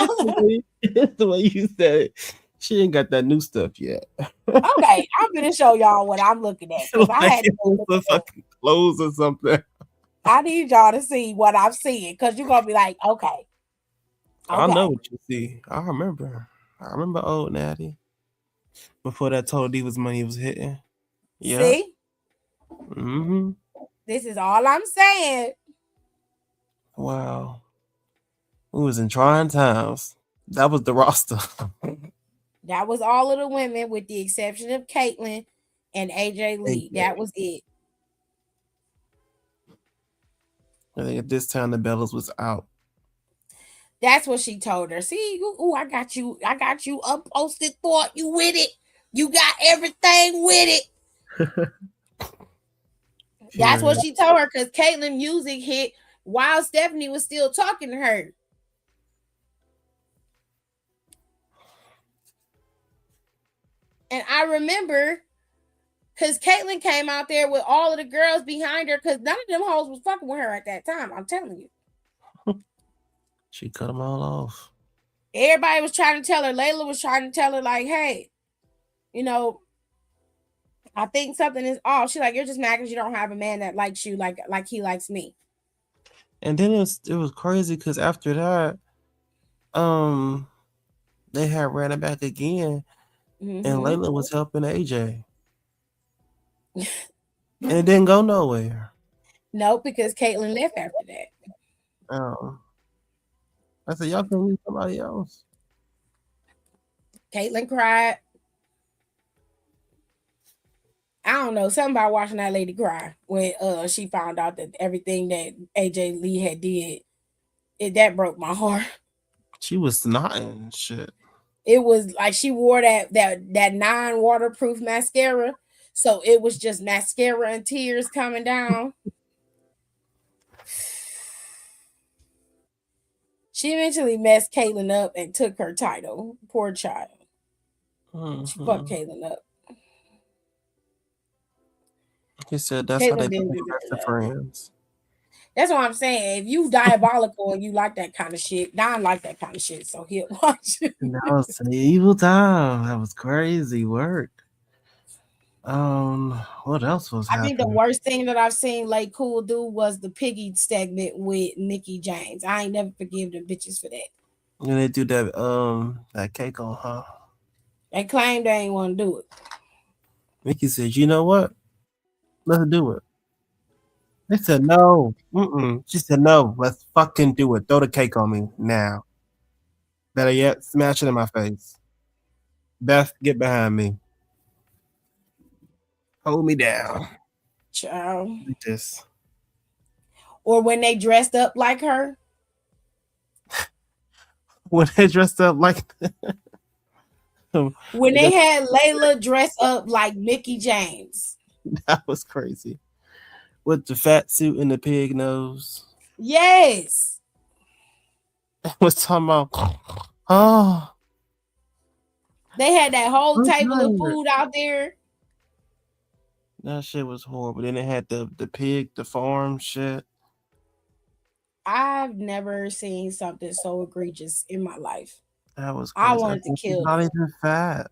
That's the way you said it. She ain't got that new stuff yet. Okay, I'm gonna show y'all what I'm looking at. I had to go look fucking clothes or something. I need y'all to see what I'm seeing because you're gonna be like, okay. I know what you see. I remember old Natty. Before that Total Divas money was hitting. Yeah. See? Mm-hmm. This is all I'm saying. Wow. We was in trying times. That was the roster. That was all of the women with the exception of Caitlyn and AJ Lee. AJ. That was it. I think at this time the Bellas was out. That's what she told her. See, ooh, I got you. I got you upposted thought. You with it. You got everything with it. That's what she told her because Caitlyn music hit while Stephanie was still talking to her. And I remember because Caitlyn came out there with all of the girls behind her because none of them hoes was fucking with her at that time. I'm telling you. She cut them all off. Everybody was trying to tell her. Layla was trying to tell her, like, hey, you know, I think something is off. She's like, you're just mad because you don't have a man that likes you like he likes me. And then it was crazy because after that, they had ran it back again, and Layla was helping AJ. And it didn't go nowhere. No, because Caitlyn left after that. I said, y'all can leave somebody else. Caitlyn cried. I don't know, something about watching that lady cry when she found out that everything that AJ Lee had did, that broke my heart. She was snotting shit. It was like she wore that non-waterproof mascara, so it was just mascara and tears coming down. She eventually messed Caitlyn up and took her title. Poor child. She fucked Caitlyn up. He said that's Caitlyn how they become best friends. That's what I'm saying. If you diabolical and you like that kind of shit, Don like that kind of shit, so he'll watch it. That was an evil time. That was crazy work. What else was happening? I think the worst thing that I've seen Late Cool do was the piggy segment with Nikki James. I ain't never forgive them bitches for that. And they do that cake on her. They claimed they ain't want to do it. Nikki said, "You know what? Let's do it." They said no. She said no. Let's fucking do it. Throw the cake on me now. Better yet, smash it in my face. Beth, get behind me. Hold me down. Child. Like this. Or when they dressed up like her. When they dressed up like when they had Layla dress up like Mickey James. That was crazy. With the fat suit and the pig nose. Yes. I was talking about, oh. They had that whole table of food out there. That shit was horrible. Then they had the pig, the farm shit. I've never seen something so egregious in my life. That was crazy. I wanted to kill them. Not them. even fat.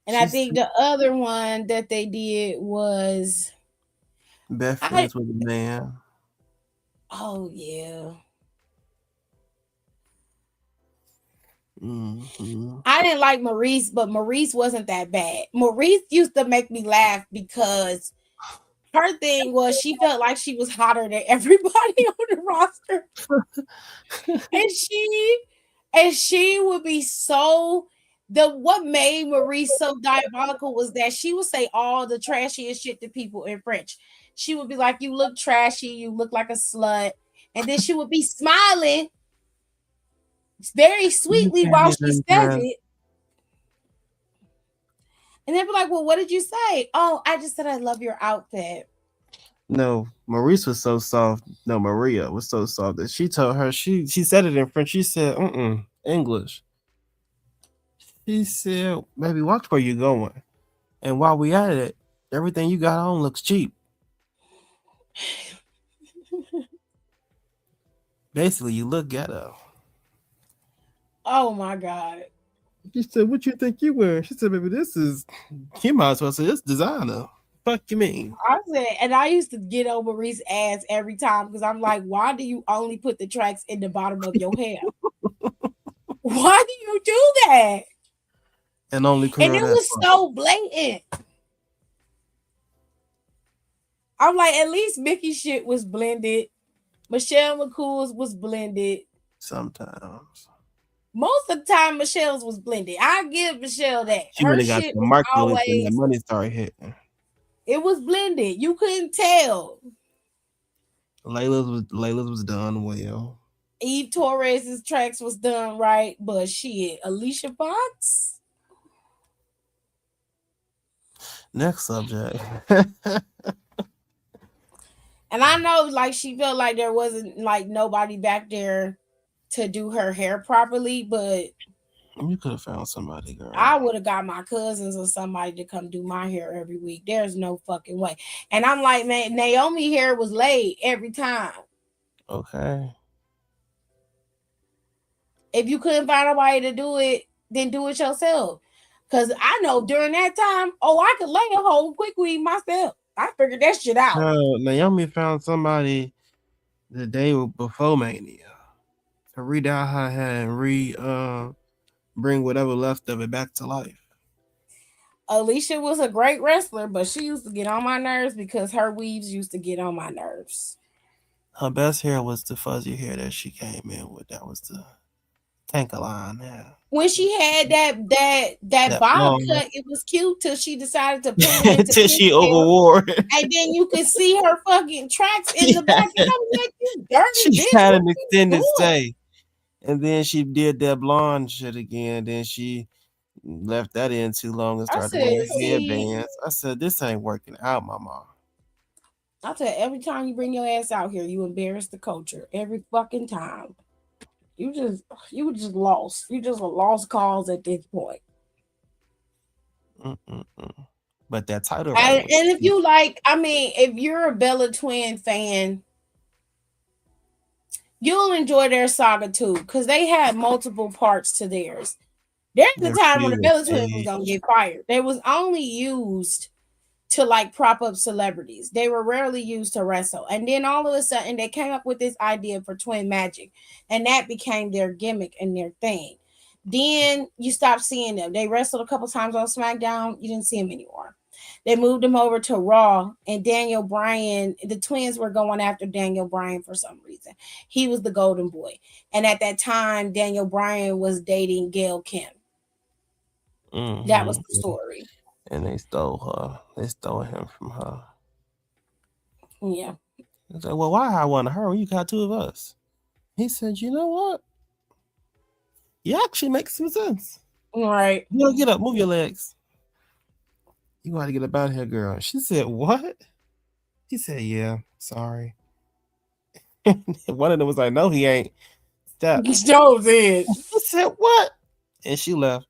And I think the other one that they did was Beth friends with a man. Oh yeah. I didn't like Maurice, but Maurice wasn't that bad. Maurice used to make me laugh because her thing was she felt like she was hotter than everybody on the roster. and she would be so what made Maurice so diabolical was that she would say all the trashiest shit to people in French. She would be like, you look trashy, you look like a slut. And then she would be smiling very sweetly while she says it. And they'd be like, well, what did you say? Oh, I just said I love your outfit. No, Maurice was so soft. No, Maria was so soft that she told her, she said it in French. She said, English. She said, baby, watch where you're going. And while we at it, everything you got on looks cheap. Basically, you look ghetto. Oh my God. She said, what you think you wearing? She said, baby, you might as well say it's designer. Fuck you mean? I said, and I used to get on Maurice's ass every time because I'm like, why do you only put the tracks in the bottom of your hair? Why do you do that? And only curl. And it was so blatant. I'm like, at least Mickey's shit was blended. Michelle McCool's was blended. Sometimes. Most of the time, Michelle's was blended. I give Michelle that. She Her would have got shit the was market when that always, money started hitting. it was blended. You couldn't tell. Layla's was done well. Eve Torres's tracks was done right, but shit, Alicia Fox. Next subject. And I know, like, she felt like there wasn't like nobody back there to do her hair properly, but You could have found somebody, girl. I would have got my cousins or somebody to come do my hair every week. There's no fucking way. And I'm like, man, Naomi hair was laid every time. Okay. If you couldn't find a way to do it, then do it yourself. Cause I know during that time, I could lay a whole quick weave myself. I figured that shit out. Naomi found somebody the day before Mania to redye her hair and bring whatever left of it back to life. Alicia was a great wrestler, but she used to get on my nerves because her weaves used to get on my nerves. Her best hair was the fuzzy hair that she came in with. That was the tanker line hair. When she had that bob long cut, it was cute till she decided to put it into until she pigtail, overwore it. and then you could see her fucking tracks in the back. And I was like, "You dirty She bitch!" had What an you extended doing? stay, and then she did that blonde shit again. Then she left that in too long and I started said, wearing "See, headbands. I said, "This ain't working out, mama." I tell you, every time you bring your ass out here, you embarrass the culture. Every fucking time, you just lost. You just a lost cause at this point." But that title, And right? if you like, I mean, if you're a Bella Twin fan, you'll enjoy their saga too, because they had multiple parts to theirs. There's the time when the Bella Twins was gonna get fired. They was only used to like prop up celebrities. They were rarely used to wrestle. And then all of a sudden they came up with this idea for twin magic, and that became their gimmick and their thing. Then you stopped seeing them. They wrestled a couple times on SmackDown. You didn't see them anymore. They moved them over to Raw, and Daniel Bryan, the twins were going after Daniel Bryan for some reason. He was the golden boy. And at that time, Daniel Bryan was dating Gail Kim. That was the story. And they stole her. They stole him from her. Yeah. I said, well, why I want her when you got two of us? He said, you know what? You actually make some sense. All right. You know, get up, move your legs. You got to get up out here, girl. She said, what? He said, yeah, sorry. One of them was like, no, he ain't. Stop. Joe did. He said, what? And she left.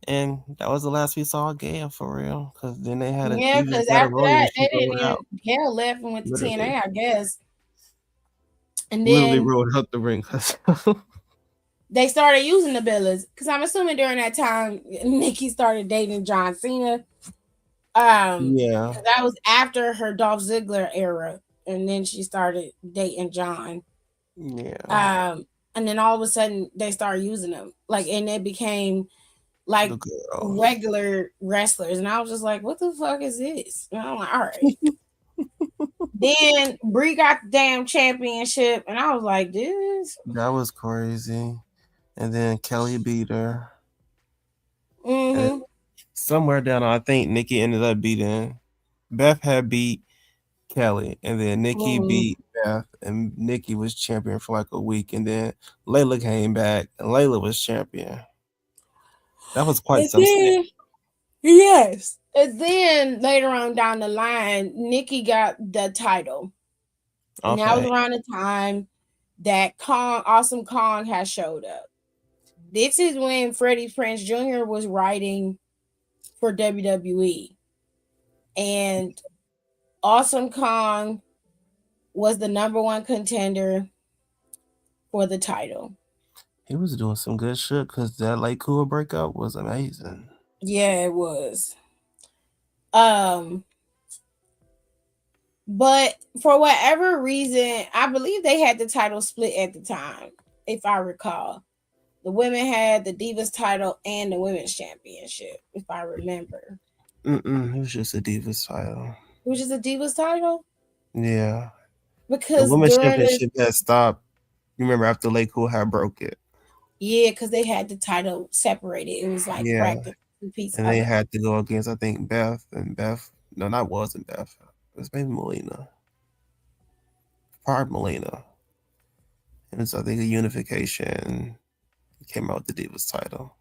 And that was the last we saw of Gail for real. Because then they had because after that, they didn't even, Gail left and went to TNA, I guess. And then literally rode up the ring. they started using the Bellas. Because I'm assuming during that time, Nikki started dating John Cena. Yeah. That was after her Dolph Ziggler era. And then she started dating John. Yeah. And then all of a sudden, they started using them. Like, and it became like regular wrestlers, and I was just like, what the fuck is this? And I'm like, all right. Then Brie got the damn championship, and I was like, this, that was crazy. And then Kelly beat her. Somewhere down, I think Nikki ended up beating Beth. Had beat Kelly, and then Nikki beat Beth, and Nikki was champion for like a week, and then Layla came back, and Layla was champion. That was quite something. Yes. And then later on down the line, Nikki got the title. And that was around the time that Awesome Kong has showed up. This is when Freddie Prinze Jr. was writing for WWE. And Awesome Kong was the #1 contender for the title. He was doing some good shit because that Late Cool breakup was amazing. Yeah, it was. But for whatever reason, I believe they had the title split at the time, if I recall. The women had the Divas title and the Women's Championship, if I remember. It was just a Divas title. It was just a Divas title? Yeah. Because the Women's Championship had stopped. You remember after Late Cool had broke it. Yeah, because they had the title separated. It was like Yeah, practice two piece and of they it. had to go against I think Beth and Beth. No, not wasn't Beth. It was maybe Melina. Probably Melina. And so I think a unification came out with the Divas title.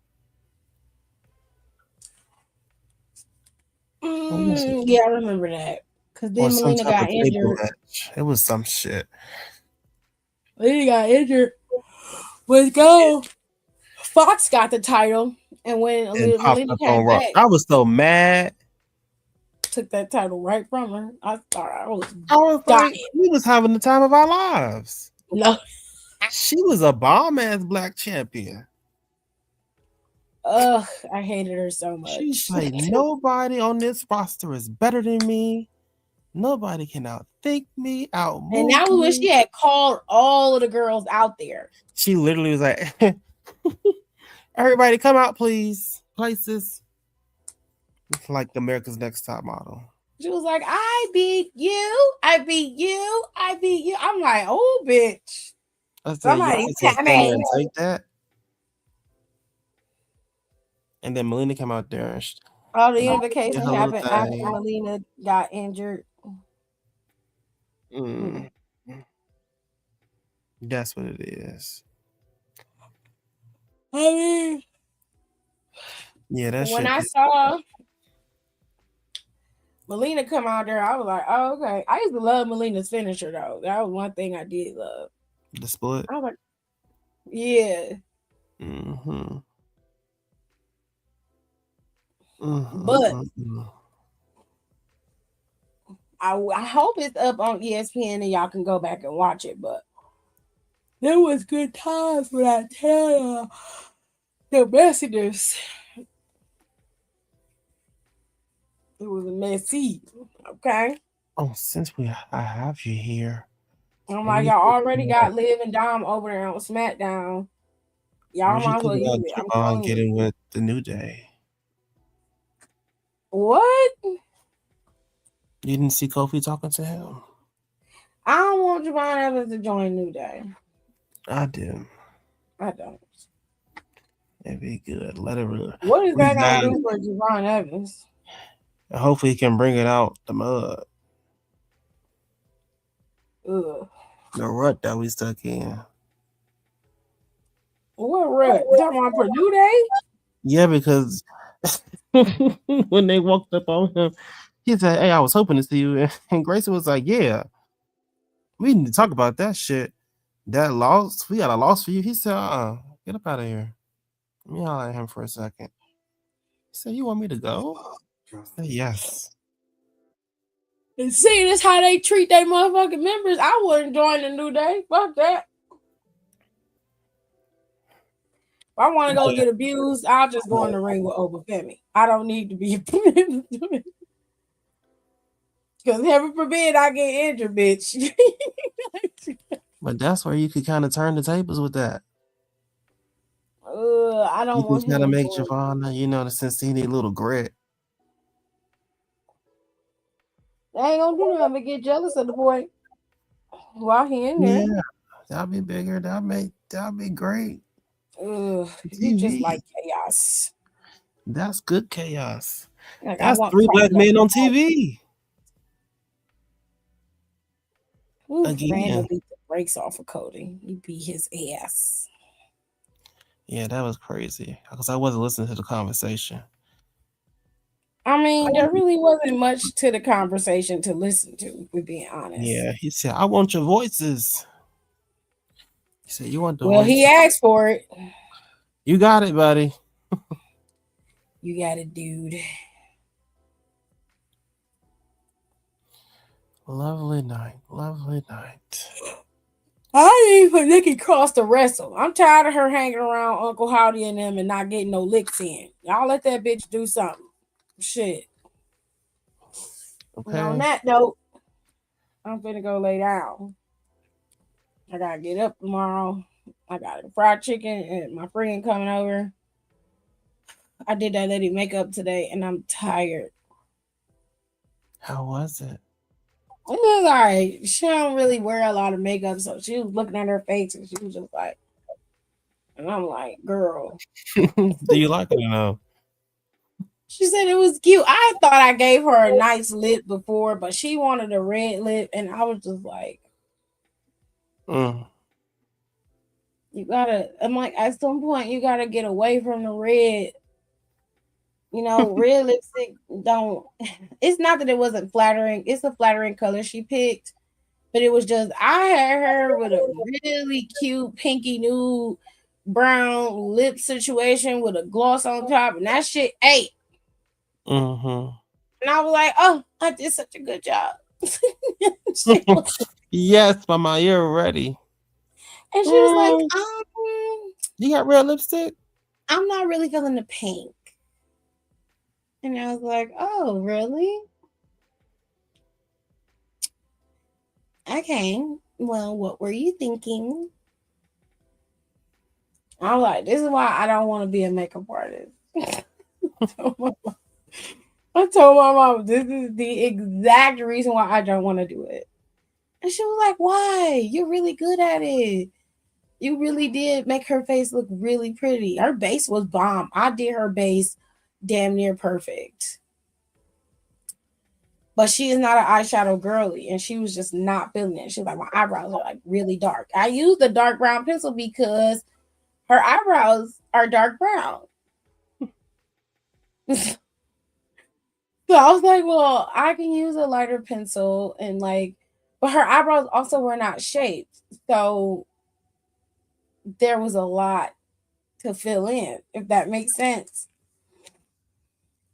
Yeah, I remember that. Because Or then some Melina type of got table injured. match. It was some shit. Melina got injured. Let's go. Fox got the title. And when And popped Melina up on came Raw. back, I was so mad. took that title right from her. I thought I was I was like, dying. we was having the time of our lives. No. She was a bomb ass black champion. Ugh, I hated her so She's much. like, nobody on this roster is better than me. Nobody can outthink me, And outmove that was when me. she had called all of the girls out there. She literally was like, everybody come out, please. Places. It's like America's Next Top Model. She was like, I beat you. I beat you. I beat you. I'm like, oh, bitch. I said, y'all Somebody just tell stand there me. and take that. And then Melina came out there and All the did unification her little happened after thing. Melina got injured. Mm. That's what it is. I mean, Yeah, that when shit. I saw Melina come out there, I was like, oh, okay. I used to love Melina's finisher, though. That was one thing I did love. The split. I was like, yeah. Mm-hmm. But I hope it's up on ESPN and y'all can go back and watch it. But there was good times when I tell you the messages. It was messy. Okay. Oh, since I have you here, I'm like, y'all already got Liv and Dom over there on Smackdown. Y'all where'd you might as think well use about it. I'm Javon telling you. getting with the New Day? What? You didn't see Kofi talking to him? I don't want Javon Evans to join New Day. I do. I don't. It'd be good. Let it What is that gonna reside. do for Javon Evans? Hopefully, he can bring it out the mud. Ugh. The rut that we stuck in. What rut? You talking about for New Day? Yeah, because when they walked up on him, he said, "Hey, I was hoping to see you." And Grayson was like, "Yeah, we need to talk about that shit. That loss, we got a loss for you." He said, get up out of here. Let me holler at him for a second. He said, "You want me to go?" I said, "Yes." And seeing this how they treat their motherfucking members, I wouldn't join the New Day. Fuck that. If I want to go get abused, I'll just go in the ring with Obafemi. I don't need to be because heaven forbid I get injured, bitch. But that's where you could kind of turn the tables with that. I don't You want just gotta him. make Javon, since he need a little grit. I ain't gonna do nothing but get jealous of the boy while he in there. Yeah, that'll be bigger. That'll be great. You just like chaos. That's good chaos. Like, That's 3 black men on TV. Randall beat the brakes off of Cody. He beat his ass. Yeah, that was crazy. Because I wasn't listening to the conversation. I mean, there really wasn't much to the conversation to listen to, if we're being honest. Yeah, he said, "I want your voices." He said, "You want the Well, voices?" he asked for it. You got it, buddy. You got it, dude. Lovely night. Lovely night. I didn't even Nikki Cross to wrestle. I'm tired of her hanging around Uncle Howdy and them and not getting no licks in. Y'all let that bitch do something. Shit. Okay. And on that note, I'm finna go lay down. I gotta get up tomorrow. I got a fried chicken and my friend coming over. I did that lady makeup today and I'm tired. How was it? It was alright. She don't really wear a lot of makeup, so she was looking at her face and she was just like, And I'm like, girl. Do you like it or no? She said it was cute. I thought I gave her a nice lip before, but she wanted a red lip, and I was just like, Mm. you gotta. I'm like, at some point, you gotta get away from the red. You know, red lipstick don't. It's not that it wasn't flattering. It's a flattering color she picked, but it was just I had her with a really cute pinky nude brown lip situation with a gloss on top, and that shit ate. Mm-hmm. And I was like, oh, I did such a good job. she was, Yes, Mama, you're ready. and she was like, Mm. You got red lipstick? I'm not really feeling the pink. And I was like, oh, really? Okay. Well, what were you thinking? I'm like, this is why I don't want to be a makeup artist. I told my mom this is the exact reason why I don't want to do it. And she was like, why? You're really good at it. You really did make her face look really pretty. Her base was bomb. I did her base damn near perfect. But she is not an eyeshadow girly, and she was just not feeling it. She was like, my eyebrows are like really dark. I used the dark brown pencil because her eyebrows are dark brown. So I was like, well, I can use a lighter pencil and like, but her eyebrows also were not shaped. So there was a lot to fill in, if that makes sense.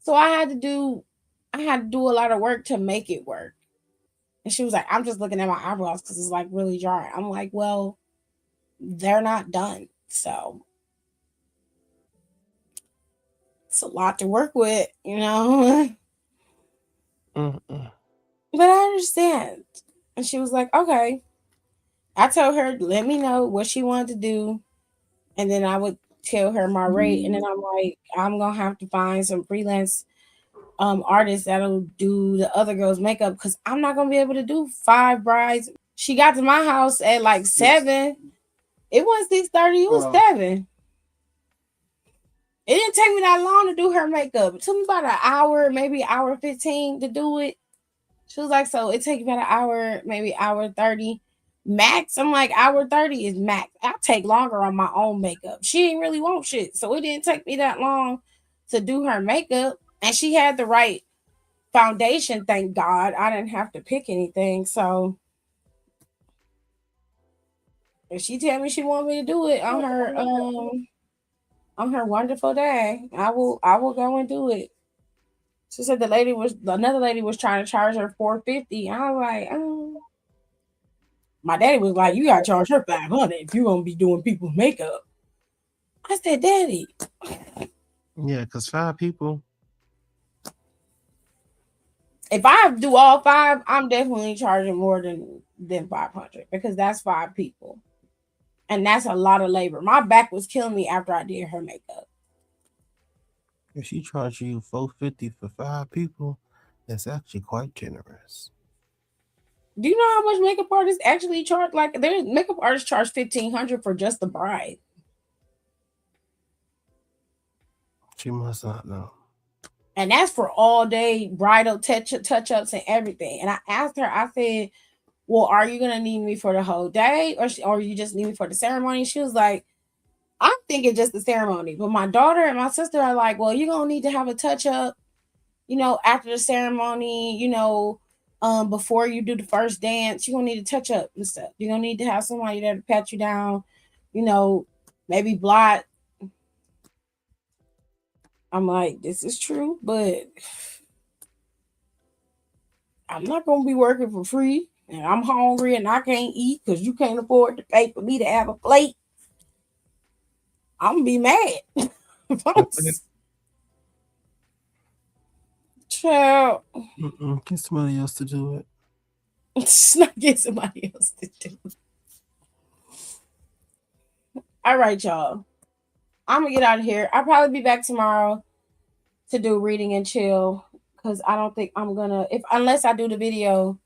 So I had to do a lot of work to make it work. And she was like, I'm just looking at my eyebrows because it's like really dry. I'm like, well, they're not done. So it's a lot to work with, you know? Mm-mm. But I understand. And she was like, okay. I told her, let me know what she wanted to do. And then I would tell her my rate. And then I'm like, I'm going to have to find some freelance artists that'll do the other girls' makeup because I'm not going to be able to do 5 brides. She got to my house at like 7. It wasn't 6:30, it was 7. It didn't take me that long to do her makeup. It took me about an hour, maybe hour 15 to do it. She was like, so it takes about an hour, maybe hour 30 max. I'm like, hour 30 is max. I take longer on my own makeup. She didn't really want shit. So it didn't take me that long to do her makeup. And she had the right foundation, thank God. I didn't have to pick anything. So if she tell me she want me to do it on her wonderful day, I will go and do it. She said another lady was trying to charge her $450. I was like, oh. My daddy was like, you gotta charge her $500 if you're gonna be doing people's makeup. I said, Daddy, Yeah, because 5 people. if I do all 5, I'm definitely charging more than 500 because that's 5 people. And that's a lot of labor. My back was killing me after I did her makeup. If she charged you $450 for 5 people, that's actually quite generous. Do you know how much makeup artists actually charge? Like their makeup artists charge $1,500 for just the bride. She must not know. And that's for all day bridal touch ups and everything. And I asked her, I said, well, are you gonna need me for the whole day, or you just need me for the ceremony? She was like, I'm thinking just the ceremony. But my daughter and my sister are like, well, you're gonna need to have a touch up, after the ceremony, before you do the first dance, you're gonna need to touch up and stuff. You're gonna need to have somebody there to pat you down, maybe blot. I'm like, this is true, but I'm not gonna be working for free and I'm hungry and I can't eat because you can't afford to pay for me to have a plate. I'm gonna be mad. Child. Get somebody else to do it. Just not get somebody else to do it. All right, y'all. I'm gonna get out of here. I'll probably be back tomorrow to do reading and chill because I don't think I'm gonna if unless I do the video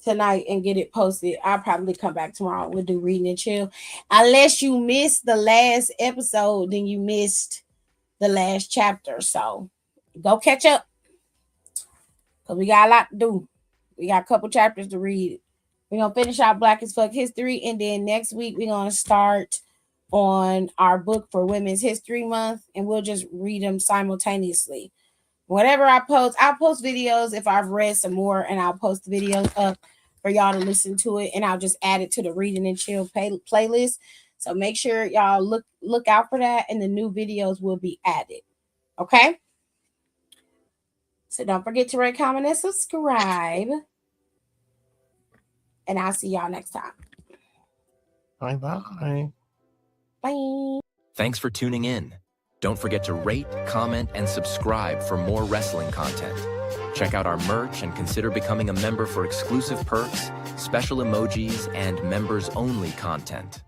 tonight and get it posted. I'll probably come back tomorrow. We'll do reading and chill. Unless you missed the last episode, then you missed the last chapter. So go catch up. Because we got a lot to do. We got a couple chapters to read. We're going to finish our Black as Fuck history. And then next week, we're going to start on our book for Women's History Month. And we'll just read them simultaneously. Whatever I post, I'll post videos if I've read some more. And I'll post the videos up for y'all to listen to it. And I'll just add it to the Reading and Chill playlist. So make sure y'all look out for that. And the new videos will be added. Okay? So don't forget to rate, comment, and subscribe. And I'll see y'all next time. Bye-bye. Bye. Thanks for tuning in. Don't forget to rate, comment, and subscribe for more wrestling content. Check out our merch and consider becoming a member for exclusive perks, special emojis, and members-only content.